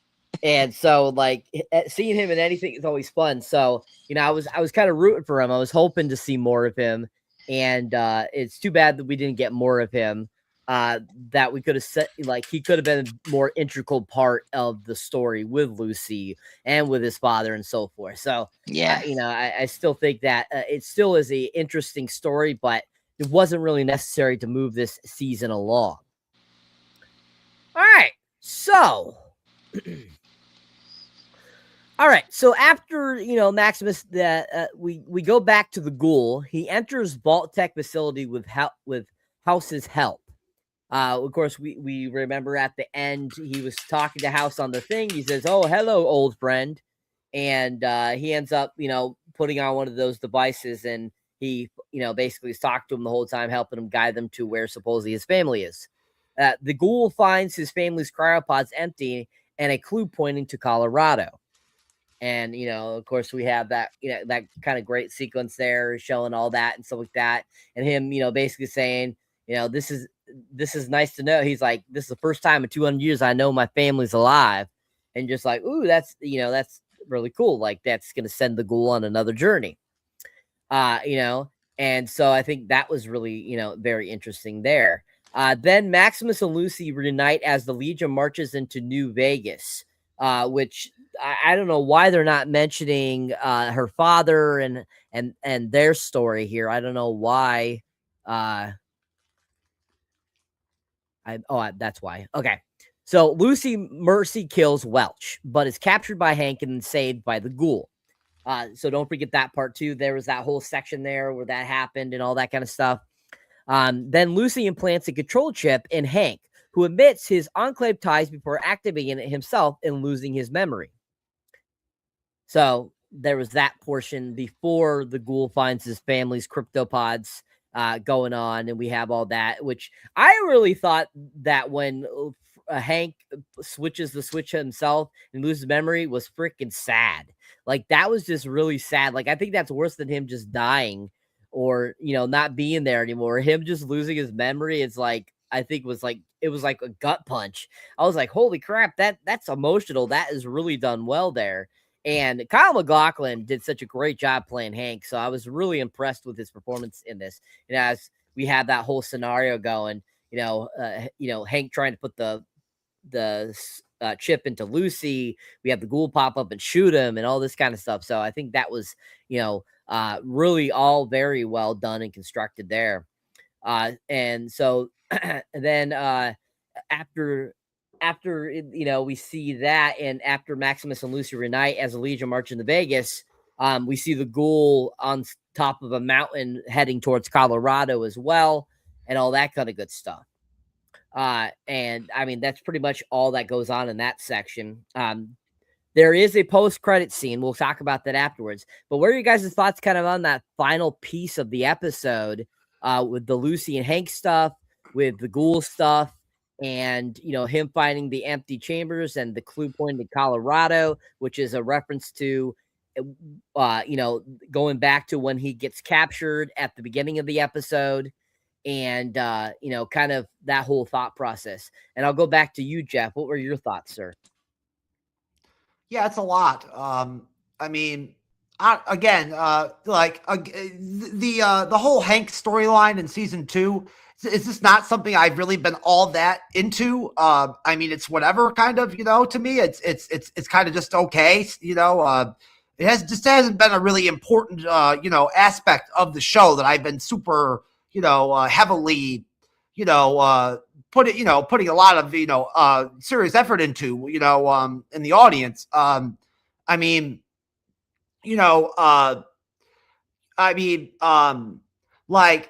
And so, like, seeing him in anything is always fun. So, I was kind of rooting for him. I was hoping to see more of him, and it's too bad that we didn't get more of him. That we could have set, like, he could have been a more integral part of the story with Lucy and with his father and so forth. So, yeah, I still think that it still is a interesting story, but it wasn't really necessary to move this season along. All right, so. All right, so after Maximus, we go back to the Ghoul. He enters Vault Tech facility with House's help. Of course, we remember at the end he was talking to House on the thing. He says, "Oh, hello, old friend," and he ends up putting on one of those devices, and he basically is talking to him the whole time, helping him guide them to where supposedly his family is. The Ghoul finds his family's cryopods empty and a clue pointing to Colorado. And, of course, we have that, that kind of great sequence there showing all that and stuff like that. And him, basically saying, this is nice to know. He's like, this is the first time in 200 years I know my family's alive. And just like, ooh, that's really cool. Like, that's going to send the ghoul on another journey. And so I think that was really, very interesting there. Then Maximus and Lucy reunite as the Legion marches into New Vegas, which I don't know why they're not mentioning her father and their story here. I don't know why. That's why. Okay. So Lucy Mercy kills Welch, but is captured by Hank and saved by the ghoul. So don't forget that part too. There was that whole section there where that happened and all that kind of stuff. Then Lucy implants a control chip in Hank, who admits his enclave ties before activating it himself and losing his memory. So there was that portion before the ghoul finds his family's cryptopods going on, and we have all that, which I really thought that when Hank switches the switch himself and loses memory was freaking sad. Like, that was just really sad. Like, I think that's worse than him just dying or, not being there anymore. Him just losing his memory is like, I think it was like a gut punch. I was like, holy crap, that's emotional. That is really done well there. And Kyle MacLachlan did such a great job playing Hank. So I was really impressed with his performance in this. And as we had that whole scenario going, Hank trying to put the chip into Lucy, we have the ghoul pop up and shoot him and all this kind of stuff. So I think that was, really all very well done and constructed there. And so then after we see that, and after Maximus and Lucy reunite as a Legion march into Vegas, we see the ghoul on top of a mountain heading towards Colorado as well, and all that kind of good stuff. And I mean, that's pretty much all that goes on in that section. There is a post-credit scene. We'll talk about that afterwards. But what are you guys' thoughts kind of on that final piece of the episode with the Lucy and Hank stuff, with the ghoul stuff, and, him finding the empty chambers and the clue point to Colorado, which is a reference to, going back to when he gets captured at the beginning of the episode, and, kind of that whole thought process. And I'll go back to you, Jeff. What were your thoughts, sir? Yeah, it's a lot. I mean, the whole Hank storyline in season 2 is just not something I've really been all that into. I mean, it's whatever kind of, to me, it's kind of just okay. It hasn't been a really important, aspect of the show that I've been super, heavily, putting a lot of, serious effort into, in the audience. Like,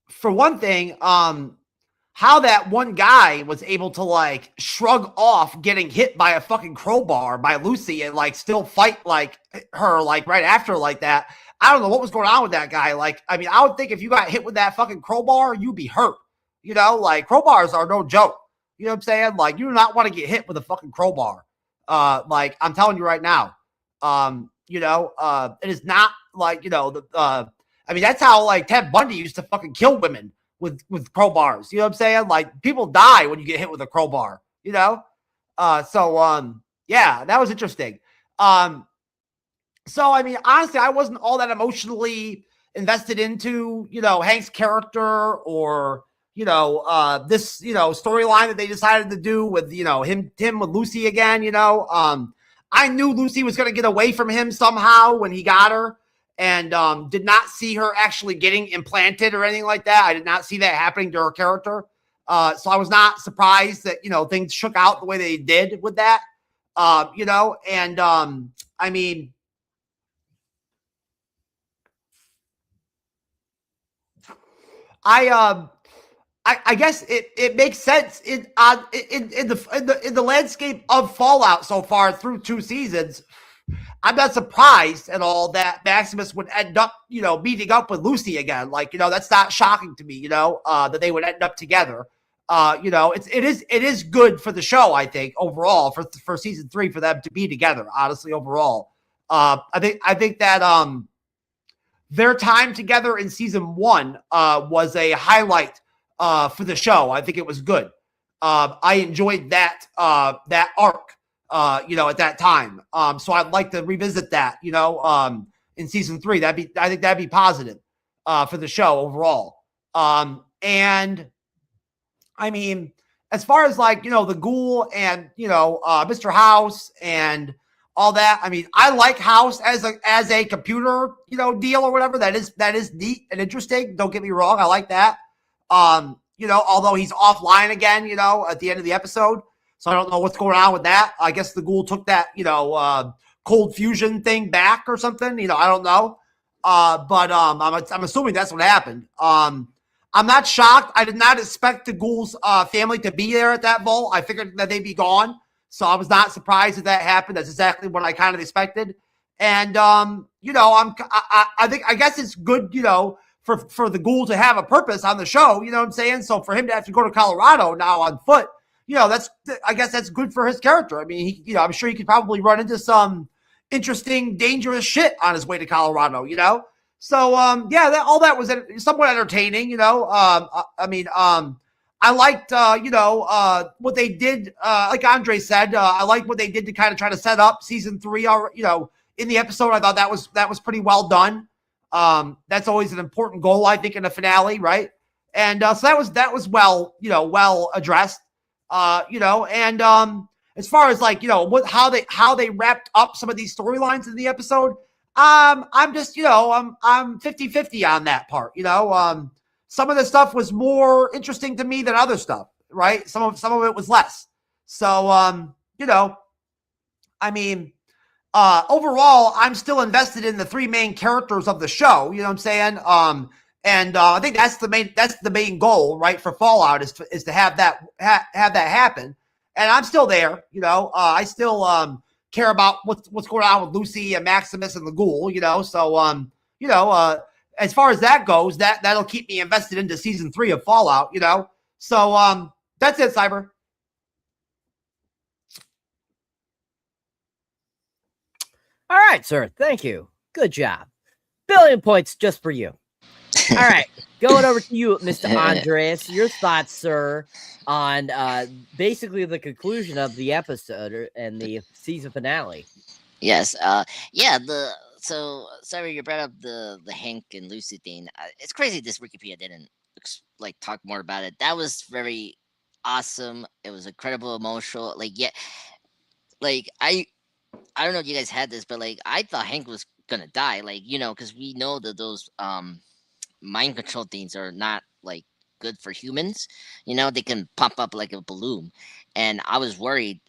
for one thing, how that one guy was able to like shrug off getting hit by a fucking crowbar by Lucy and like still fight like her like right after like that. I don't know what was going on with that guy. Like, I mean, I would think if you got hit with that fucking crowbar, you'd be hurt. Like crowbars are no joke. You know what I'm saying? Like, you do not want to get hit with a fucking crowbar. Like, I'm telling you right now. It is not like, I mean, that's how like Ted Bundy used to fucking kill women with crowbars. You know what I'm saying? Like, people die when you get hit with a crowbar, yeah, that was interesting. So, I mean, honestly, I wasn't all that emotionally invested into, Hank's character or, this, storyline that they decided to do with, him with Lucy again, I knew Lucy was going to get away from him somehow when he got her, and did not see her actually getting implanted or anything like that. I did not see that happening to her character. So I was not surprised that, things shook out the way they did with that, and I mean, I guess it makes sense in the landscape of Fallout so far through 2 seasons. I'm not surprised at all that Maximus would end up, meeting up with Lucy again. Like, that's not shocking to me, that they would end up together. You know, it is good for the show, I think, overall for season 3 for them to be together. Honestly, overall, I think that their time together in season 1 was a highlight for the show. I think it was good. I enjoyed that that arc, you know, at that time. So I'd like to revisit that, you know, in season 3. I think that'd be positive for the show overall. And I mean, as far as like, you know, the Ghoul and, you know, Mr. House and all that. I mean, I like House as a computer, you know, deal or whatever. That is neat and interesting. Don't get me wrong. I like that. You know, although he's offline again, you know, at the end of the episode. So I don't know what's going on with that. I guess the Ghoul took that, you know, cold fusion thing back or something. You know, I don't know. But I'm assuming that's what happened. I'm not shocked. I did not expect the Ghoul's family to be there at that vault. I figured that they'd be gone. So I was not surprised that happened. That's exactly what I kind of expected. And, you know, I guess it's good, you know, for the Ghoul to have a purpose on the show. You know what I'm saying? So for him to have to go to Colorado now on foot, you know, I guess that's good for his character. I mean, you know, I'm sure he could probably run into some interesting, dangerous shit on his way to Colorado, you know? So, yeah, all that was somewhat entertaining, you know. I mean, I liked, you know, what they did. Like Andre said, I liked what they did to kind of try to set up season 3. You know, in the episode, I thought that was pretty well done. That's always an important goal, I think, in a finale, right? And so that was well, you know, well addressed. You know, and as far as like, you know, how they wrapped up some of these storylines in the episode. I'm just, you know, I'm 50-50 on that part, you know. Some of the stuff was more interesting to me than other stuff, right? Some of it was less. So, you know, I mean, overall, I'm still invested in the 3 main characters of the show, you know what I'm saying? And I think that's the main goal, right, for Fallout is to have that happen. And I'm still there, you know. I still care about what's going on with Lucy and Maximus and the Ghoul, you know. So you know, as far as that goes, that'll keep me invested into season 3 of Fallout, you know. So that's it, Cyber. All right, sir. Thank you. Good job. 1,000,000,000 points just for you. All right, going over to you, Mr. Andreas. Your thoughts, sir, on basically the conclusion of the episode and the season finale. Yes. Yeah. So sorry, you brought up the Hank and Lucy thing. It's crazy this Wikipedia didn't like talk more about it. That was very awesome. It was incredible, emotional. Like, yeah, like I don't know if you guys had this, but like I thought Hank was gonna die. Like, you know, because we know that those mind control things are not like good for humans. You know, they can pop up like a balloon, and I was worried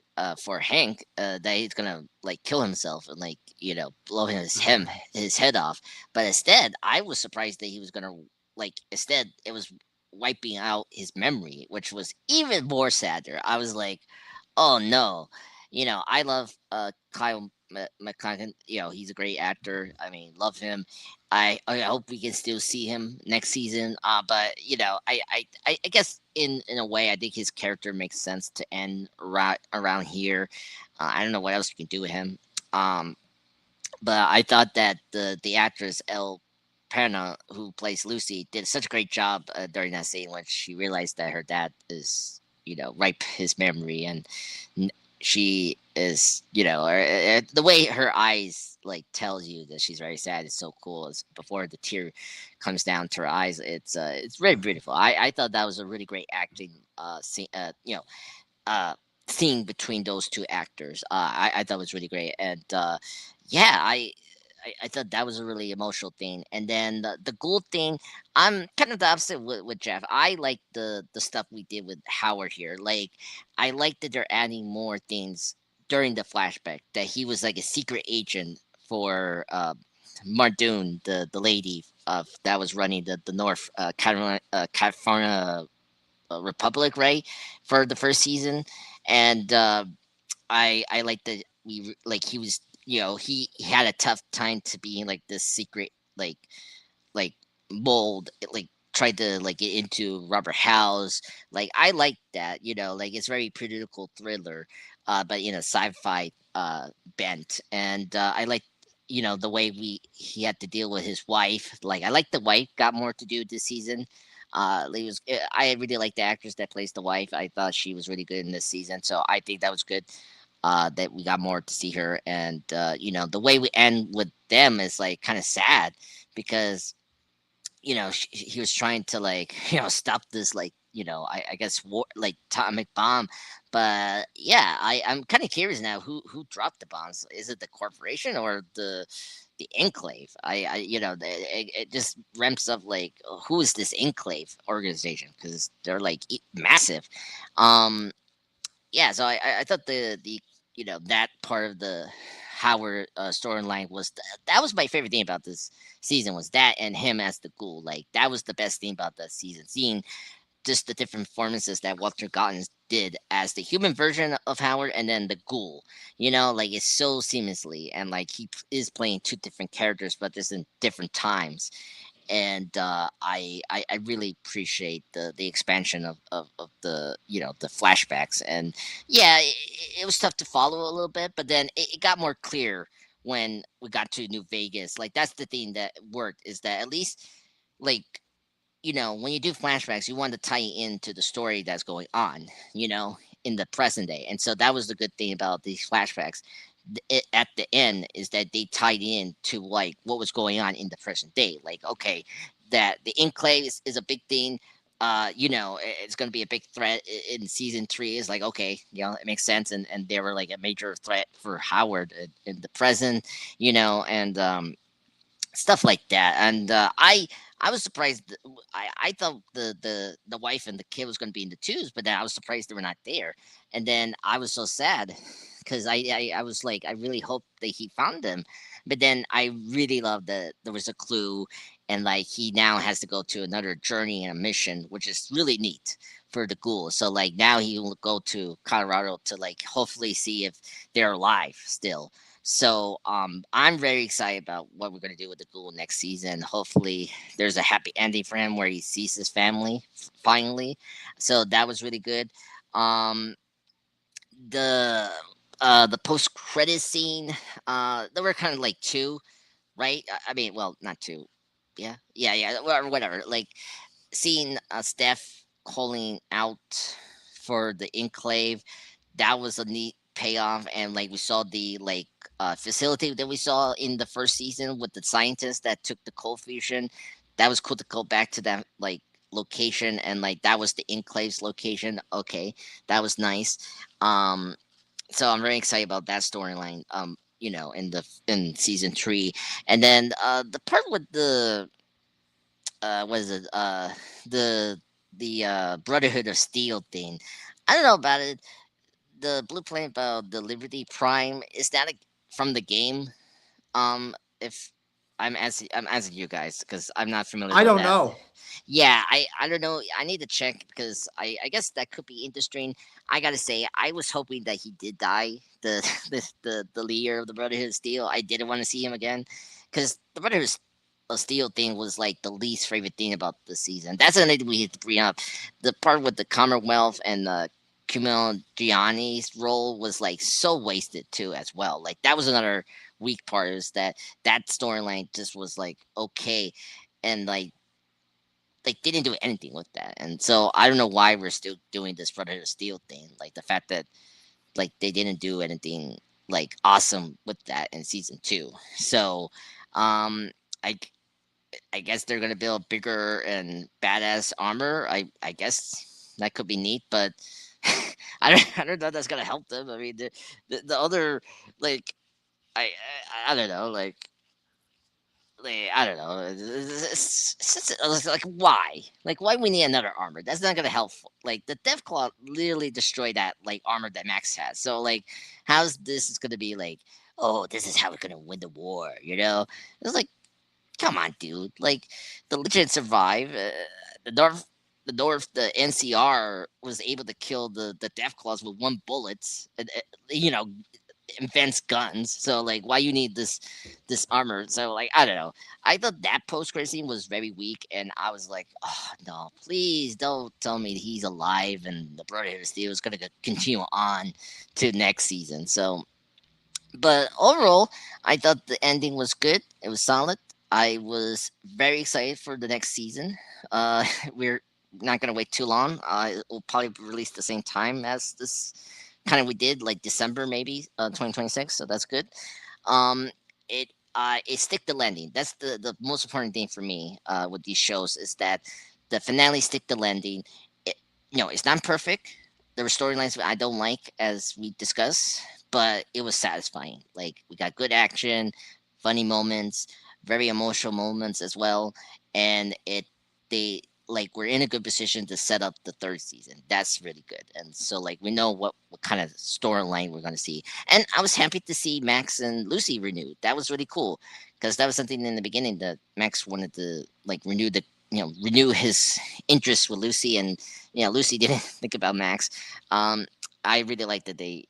for Hank that he's gonna like kill himself and like, you know, blow his head off. But instead, I was surprised that he was gonna like instead it was wiping out his memory, which was even more sadder. I was like, oh no, you know, I love Kyle McConaughey. You know, he's a great actor. I mean, love him. I hope we can still see him next season. But you know, I guess in a way, I think his character makes sense to end right around here. I don't know what else you can do with him. But I thought that the actress Elle Perna, who plays Lucy, did such a great job during that scene when she realized that her dad is, you know, ripe his memory, and she is, you know, the way her eyes like tells you that she's very sad is so cool. It's before the tear comes down to her eyes. It's very beautiful. I thought that was a really great acting scene. You know, scene between those two actors. I thought was really great, and yeah, I thought that was a really emotional thing. And then the Ghoul thing, I'm kind of the opposite with Jeff. I like the stuff we did with Howard here. Like, I like that they're adding more things during the flashback, that he was like a secret agent for Mardoon, the lady that was running the North California Republic, right, for the first season. And I like that he was, you know, he had a tough time to be in like this secret like mold, like tried to like get into Robert House. Like I like that, you know, like it's very political thriller, but you know, sci-fi bent, and I like, you know, the way he had to deal with his wife. Like I like the wife got more to do this season. I really like the actress that plays the wife. I thought she was really good in this season, so I think that was good. That we got more to see her, and you know, the way we end with them is like kind of sad because you know, he was trying to like, you know, stop this like, you know, I guess war, like atomic bomb. But yeah, I'm kind of curious now who dropped the bombs. Is it the corporation or the enclave? You know, it just ramps up like, who is this enclave organization? Because they're like massive. Um, yeah, so I thought the you know, that part of the Howard storyline was that was my favorite thing about this season, was that and him as the ghoul. Like that was the best thing about the season, seeing just the different performances that Walter Goggins did as the human version of Howard and then the ghoul. You know, like it's so seamlessly, and like he is playing two different characters, but just in different times. And I really appreciate the expansion of the, you know, the flashbacks. And yeah, it was tough to follow a little bit, but then it got more clear when we got to New Vegas. Like that's the thing that worked, is that at least, like, you know, when you do flashbacks, you want to tie into the story that's going on, you know, in the present day. And so that was the good thing about these flashbacks. At the end is that they tied in to like what was going on in the present day. Like, okay, that the enclave is a big thing. You know, it's going to be a big threat in season 3. Is like, okay, you know, it makes sense. And they were like a major threat for Howard in the present, you know, and stuff like that. And I was surprised. I thought the wife and the kid was going to be in the twos, but then I was surprised they were not there. And then I was so sad because I was like, I really hoped that he found them. But then I really loved that there was a clue, and like he now has to go to another journey and a mission, which is really neat for the ghoul. So like now he will go to Colorado to like hopefully see if they're alive still. So I'm very excited about what we're gonna do with the ghoul next season. Hopefully, there's a happy ending for him where he sees his family finally. So that was really good. Um, the the post credit scene, there were kind of like two, right? I mean, well, not two. Yeah, whatever. Like seeing Steph calling out for the enclave, that was a neat payoff. And like we saw the like facility that we saw in the first season with the scientists that took the cold fusion, that was cool to go back to that like location, and like that was the enclave's location. Okay, that was nice. um so I'm very excited about that storyline, you know, in season 3. And then the part with the what is it, the Brotherhood of Steel thing, I don't know about it. The blue plane about the Liberty Prime, is that from the game? If I'm asking you guys because I'm not familiar I with don't that. know. Yeah, I don't know. I need to check because I guess that could be interesting. I gotta say, I was hoping that he did die. The leader of the Brotherhood of Steel. I didn't want to see him again because the Brotherhood of Steel thing was like the least favorite thing about the season. That's another thing we had to bring up. The part with the Commonwealth and Kumail Gianni's role was like so wasted too as well. Like that was another weak part, is that that storyline just was like okay, and like they didn't do anything with that. And so I don't know why we're still doing this Brotherhood of Steel thing. Like the fact that like they didn't do anything like awesome with that in season 2. So um I I guess they're gonna build bigger and badass armor. I guess that could be neat, but I don't know if that's gonna help them. I mean the other like I don't know like I don't know. It's like why? Like why we need another armor? That's not gonna help. Like the Deathclaw literally destroyed that like armor that Max has. So like, how's this is gonna be like? Oh, this is how we're gonna win the war. You know? It's like, come on, dude. Like the Legion survived. The North. The NCR was able to kill the Deathclaws with one bullet. You know, invents guns. So like, why you need this armor? So like, I don't know. I thought that post credit scene was very weak, and I was like, oh no, please don't tell me he's alive and the Brotherhood of Steel is gonna continue on to next season. So, but overall, I thought the ending was good. It was solid. I was very excited for the next season. We're not gonna wait too long. It will probably be released the same time as this kind of we did, like December maybe, 2026. So that's good. Um, it stick the landing. That's the most important thing for me with these shows is that the finale stick the landing. It, it's not perfect. There were storylines I don't like, as we discussed, but it was satisfying. Like we got good action, funny moments, very emotional moments as well, and they like we're in a good position to set up the third season. That's really good, and so like we know what kind of storyline we're going to see. And I was happy to see Max and Lucy renewed. That was really cool because that was something in the beginning that Max wanted to like renew his interest with Lucy, and Lucy didn't think about Max. I really like that they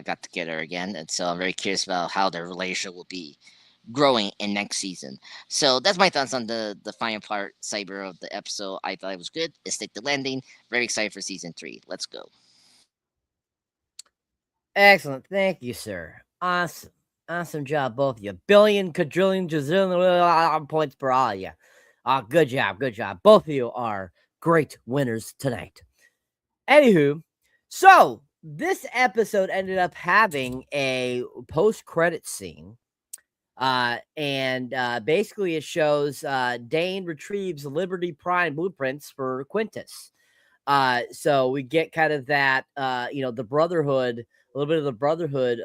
got together again, and so I'm very curious about how their relationship will be growing in next season. So that's my thoughts on the final part, Cyber, of the episode. I thought it was good. It stick the landing. Very excited for season 3. Let's go. Excellent. Thank you, sir. Awesome. Awesome job, both of you. Billion, quadrillion, gazillion points per all of you. Good job. Good job. Both of you are great winners tonight. Anywho, so this episode ended up having a post-credit scene. And basically it shows Dane retrieves Liberty Prime blueprints for Quintus. So we get kind of that, the Brotherhood, a little bit of the Brotherhood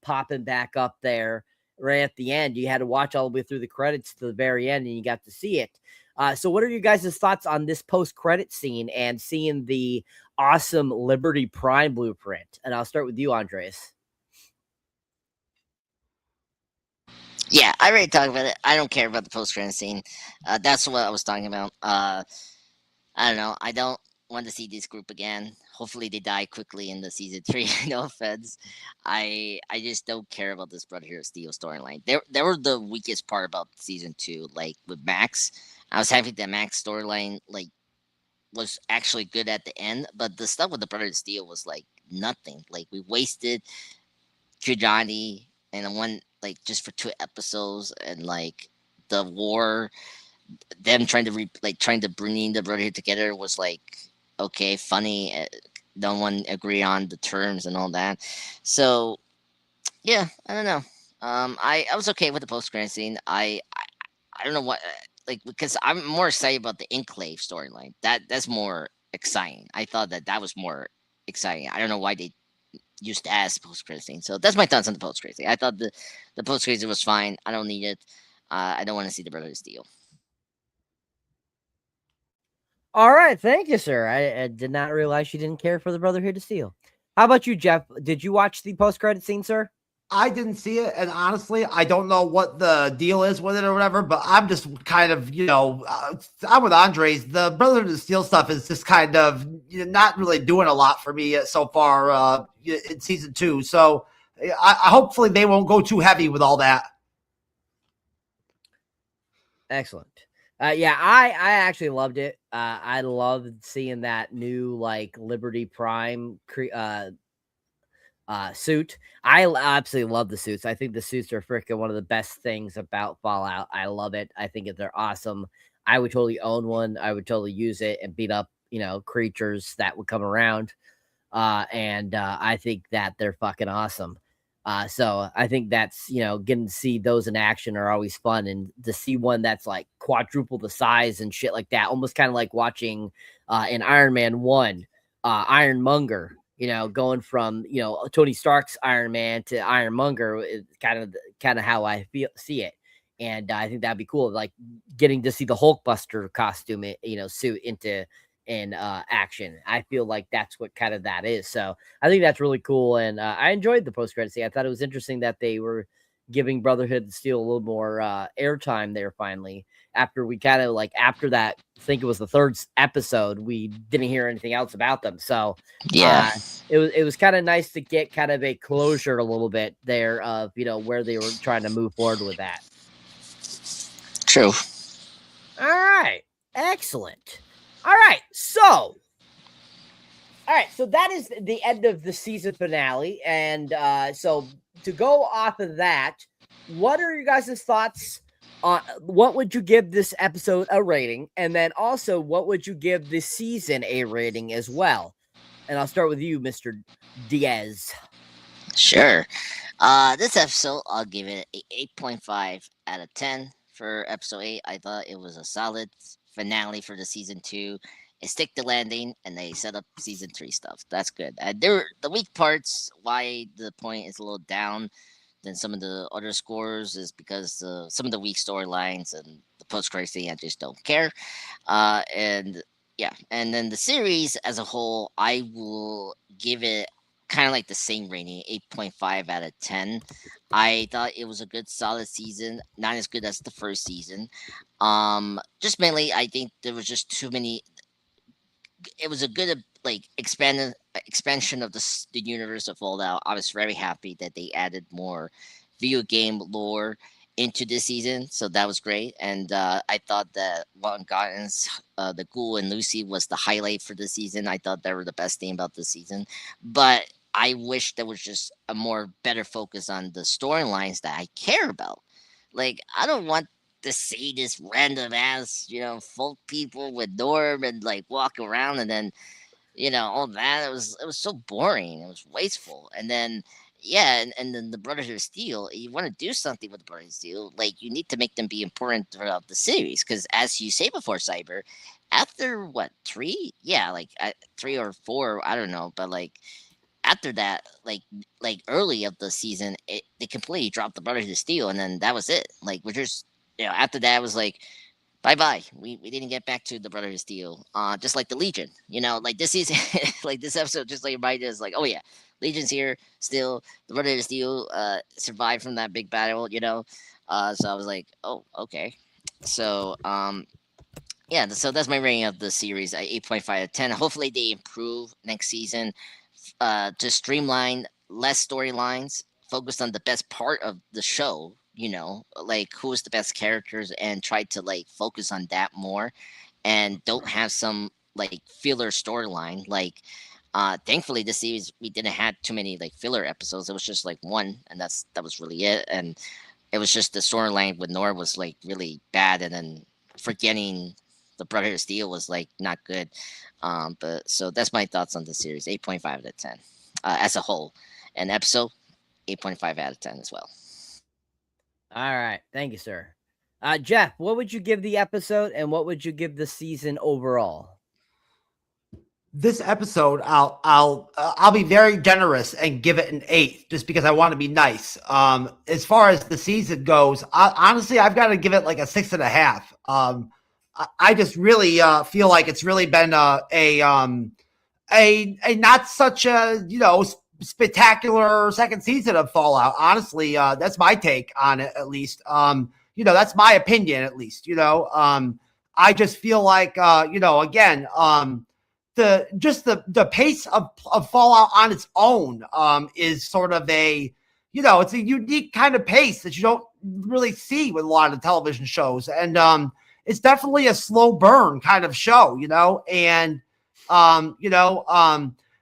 popping back up there right at the end. You had to watch all the way through the credits to the very end, and you got to see it. So what are you guys' thoughts on this post-credit scene and seeing the awesome Liberty Prime blueprint? And I'll start with you, Andres. Yeah, I already talked about it. I don't care about the post credit scene. That's what I was talking about. I don't know. I don't want to see this group again. Hopefully, they die quickly in the season 3. No offense. I just don't care about this Brotherhood of Steel storyline. They were the weakest part about season 2. Like with Max, I was happy that Max storyline was actually good at the end, but the stuff with the Brotherhood of Steel was like nothing. Like we wasted Giuliani and one just for 2 episodes, and like the war, them trying to bring the Brotherhood together was like okay, funny. No one agree on the terms and all that. So yeah, I don't know. I was okay with the post credit scene. I don't know what because I'm more excited about the Enclave storyline. That's more exciting. I thought that was more exciting. I don't know why they used to ask post credit scene. So that's my thoughts on the post credit scene. I thought the post credit was fine. I don't need it. I don't want to see the Brotherhood Steel. All right, thank you, sir. I did not realize you didn't care for the Brotherhood of Steel. How about you, Jeff? Did you watch the post-credit scene, sir? I didn't see it, and honestly, I don't know what the deal is with it or whatever, but I'm just kind of, I'm with Andres. The Brotherhood of Steel stuff is just kind of not really doing a lot for me so far in season 2. So I hopefully they won't go too heavy with all that. Excellent. Yeah, I actually loved it. I loved seeing that new Liberty Prime suit. I absolutely love the suits. I think the suits are freaking one of the best things about Fallout. I love it. I think they're awesome. I would totally own one. I would totally use it and beat up, creatures that would come around. And I think that they're fucking awesome. So I think that's, getting to see those in action are always fun, and to see one that's like quadruple the size and shit like that, almost kind of like watching in Iron Man 1, Ironmonger, going from, Tony Stark's Iron Man to Ironmonger is kind of how I see it. And I think that'd be cool, like getting to see the Hulkbuster costume, suit in action. I feel like that's what kind of that is. So I think that's really cool. And I enjoyed the post credit scene. I thought it was interesting that they were, giving Brotherhood of Steel a little more airtime there finally. After we kind of like after that, I think it was the third episode, we didn't hear anything else about them. So Yeah. it was kind of nice to get kind of a closure a little bit there of where they were trying to move forward with that. True. All right, excellent. All right, so that is the end of the season finale, and so to go off of that, what are you guys' thoughts? What would you give this episode a rating? And then also, what would you give this season a rating as well? And I'll start with you, Mr. Diaz. Sure. This episode, I'll give it a 8.5 out of 10 for episode 8. I thought it was a solid finale for the season 2. It stick the landing, and they set up season 3 stuff. That's good. The weak parts, why the point is a little down than some of the other scores is because some of the weak storylines and the post-credit scene, I just don't care. And then the series as a whole, I will give it kind of like the same rating, 8.5 out of 10. I thought it was a good, solid season, not as good as the first season. Just mainly, I think there was just too many. It was a good expansion of the universe of Fallout. I was very happy that they added more video game lore into this season, so that was great. And I thought that One Gotten's the Ghoul and Lucy was the highlight for the season. I thought they were the best thing about the season, but I wish there was just a more better focus on the storylines that I care about. Like, I don't want to see this random ass, folk people with Norm and like walk around and then, all that. It was so boring. It was wasteful. And then, and then the Brotherhood of Steel. You want to do something with the Brotherhood of Steel, like you need to make them be important throughout the series. Because as you say before, Cyber, after what 3? Yeah, like 3 or 4, I don't know, but like after that, like early of the season, they completely dropped the Brotherhood of Steel, and then that was it. Like we're just after that, it was like, bye. We didn't get back to the Brotherhood of Steel. Just like the Legion, like this season, like this episode, just like reminded us, like, oh yeah, Legion's here still. The Brotherhood of Steel survived from that big battle, So I was like, oh, okay. So so that's my rating of the series, 8.5 out of 10. Hopefully they improve next season to streamline less storylines, focus on the best part of the show, like who's the best characters, and try to like focus on that more, and don't have some like filler storyline. Like thankfully this series we didn't have too many like filler episodes. It was just like one, and that was really it. And it was just the storyline with Nora was like really bad, and then forgetting the Brotherhood of Steel was like not good. But so that's my thoughts on the series. 8.5 out of 10 as a whole, and episode 8.5 out of 10 as well. All right, thank you, sir. Jeff, what would you give the episode, and what would you give the season overall? This episode, I'll be very generous and give it an 8, just because I want to be nice. As far as the season goes, honestly, I've got to give it like a 6.5. I just really feel like it's really been a not such a spectacular second season of Fallout. Honestly, that's my take on it, at least. That's my opinion, at least. I just feel like again, the pace of Fallout on its own is sort of it's a unique kind of pace that you don't really see with a lot of television shows, and it's definitely a slow burn kind of show, and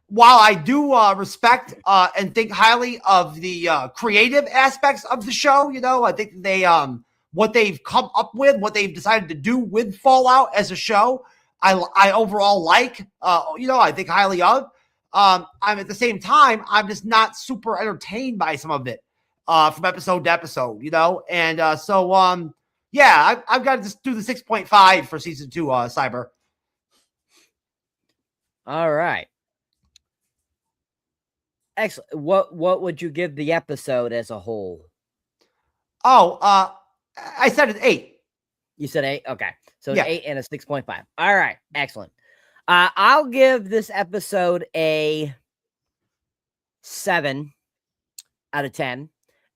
while I do respect and think highly of the creative aspects of the show, I think they what they've come up with, what they've decided to do with Fallout as a show, I overall like. I think highly of. I'm at the same time, I'm just not super entertained by some of it from episode to episode, and I've got to just do the 6.5 for season 2, Cyber. All right. Excellent. What would you give the episode as a whole? Oh, I said an 8. You said 8? Okay. So an 8 and a 6.5. All right. Excellent. I'll give this episode a 7 out of 10.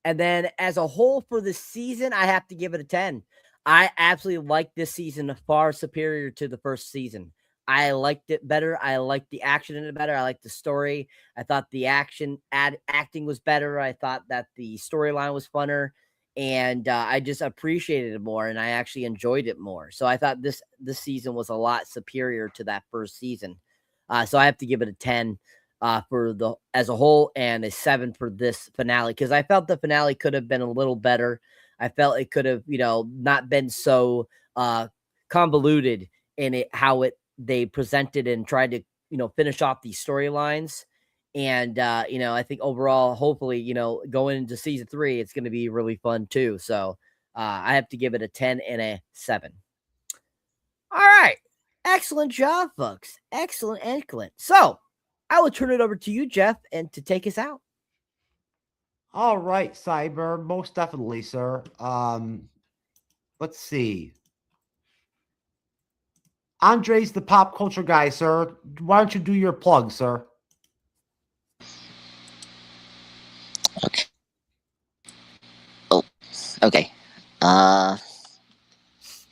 And then as a whole for the season, I have to give it a 10. I absolutely like this season far superior to the first season. I liked it better. I liked the action in it better. I liked the story. I thought the acting was better. I thought that the storyline was funner, and I just appreciated it more, and I actually enjoyed it more. So I thought this season was a lot superior to that first season. So I have to give it a 10 for the as a whole, and a 7 for this finale, because I felt the finale could have been a little better. I felt it could have, not been so convoluted in it, how they presented and tried to, finish off these storylines. And, I think overall, hopefully, going into season 3, it's going to be really fun too. So I have to give it a 10 and a 7. All right. Excellent job, folks. Excellent. So I will turn it over to you, Jeff, and to take us out. All right, Cyber, most definitely, sir. Let's see. Andre's the pop culture guy, sir. Why don't you do your plug, sir? Okay. Oh, okay.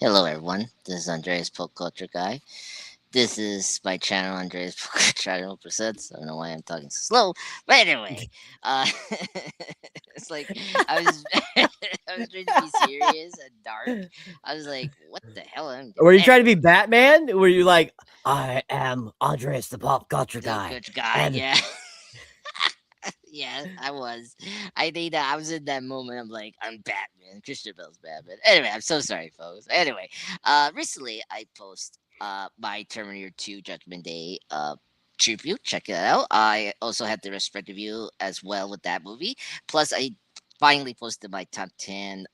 Hello, everyone. This is Andreas Pop Culture Guy. This is my channel, Andreas Pop Culture Channel Presents. I don't know why I'm talking so slow, but anyway, it's like I was trying to be serious and dark. I was like, "What the hell am I doing?" Were you trying to be Batman? Were you like, I am Andreas the pop culture guy? And... yeah. Yeah, I was. I think that I was in that moment. I'm like, I'm Batman. Christian Bale's Batman. Anyway, I'm so sorry, folks. Anyway, recently I post my Terminator 2 Judgment Day tribute. Check it out. I also had the respect review as well with that movie. Plus, I finally posted my top 10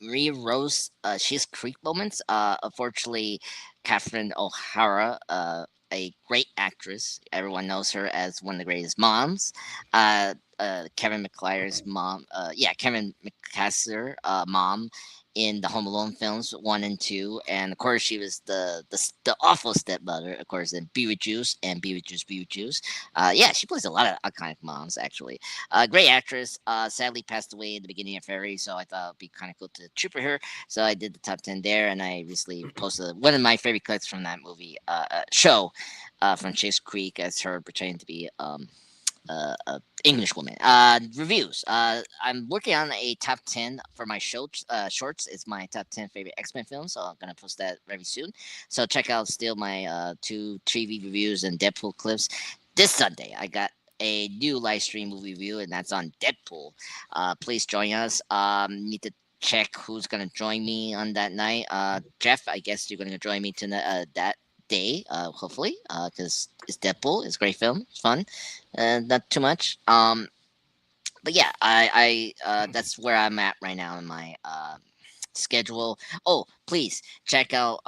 Maria Rose She's Creek moments. Unfortunately, Catherine O'Hara, a great actress. Everyone knows her as one of the greatest moms. Kevin McClyer's mom. Kevin McCasser, mom in the Home Alone films 1 and 2, and of course she was the awful stepmother, of course, in Be With Juice and Be With Juice, Be With Juice. She plays a lot of iconic moms, actually. Great actress. Sadly passed away in the beginning of February, so I thought it'd be kind of cool to tribute her. So I did the top 10 there, and I recently posted one of my favorite clips from that movie show from Chase Creek as her portraying to be English woman. Reviews. I'm working on a top 10 for my shorts. It's my top 10 favorite X-Men films, so I'm gonna post that very soon. So check out still my 2 TV reviews and Deadpool clips. This Sunday, I got a new live stream movie review, and that's on Deadpool. Please join us. Need to check who's gonna join me on that night. Jeff, I guess you're gonna join me tonight. That day, hopefully, because it's Deadpool. It's a great film. It's fun. Not too much. But yeah, I that's where I'm at right now in my schedule. Oh, please check out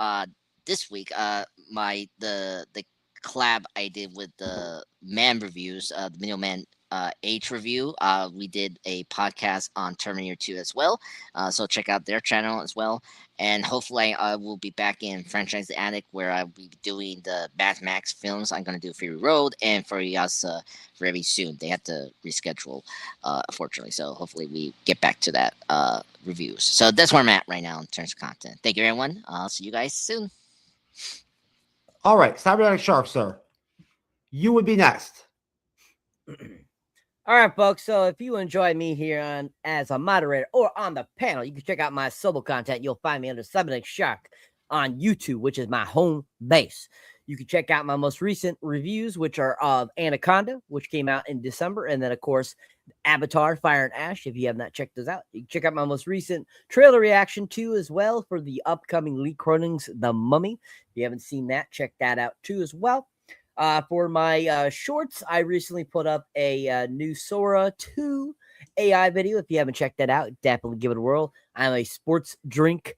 this week the collab I did with the Man Reviews, the Video Man Age review. We did a podcast on Terminator 2 as well. So check out their channel as well. And hopefully I will be back in Franchise the Attic, where I'll be doing the Mad Max films. I'm going to do Fury Road and Furiosa very soon. They had to reschedule, unfortunately. So hopefully we get back to that reviews. So that's where I'm at right now in terms of content. Thank you, everyone. I'll see you guys soon. All right, Cyberneticshark, sir. You would be next. All right, folks. So if you enjoy me here as a moderator or on the panel, you can check out my solo content. You'll find me under Cyberneticshark on YouTube, which is my home base. You can check out my most recent reviews, which are of Anaconda, which came out in December. And then, of course, Avatar, Fire and Ash. If you have not checked those out, you can check out my most recent trailer reaction too, as well, for the upcoming Lee Croning's The Mummy. If you haven't seen that, check that out too as well. For my shorts, I recently put up a new Sora 2 AI video. If you haven't checked that out, definitely give it a whirl. I'm a sports drink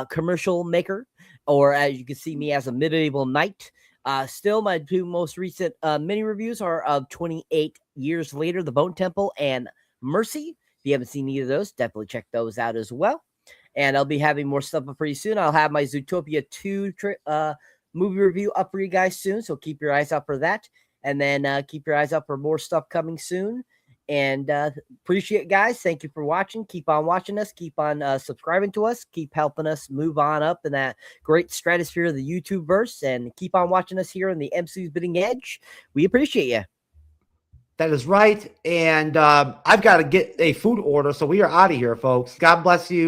commercial maker, or as you can see me as a medieval knight. Still, my 2 most recent mini reviews are of 28 Years Later, The Bone Temple, and Mercy. If you haven't seen either of those, definitely check those out as well. And I'll be having more stuff up pretty soon. I'll have my Zootopia 2 movie review up for you guys soon, so keep your eyes out for that. And then keep your eyes out for more stuff coming soon. And appreciate it, guys. Thank you for watching. Keep on watching us. Keep on subscribing to us. Keep helping us move on up in that great stratosphere of the YouTube verse. And keep on watching us here on the MCU'S Bidding Edge. We appreciate you. That is right. And I've got to get a food order. So we are out of here, folks. God bless you.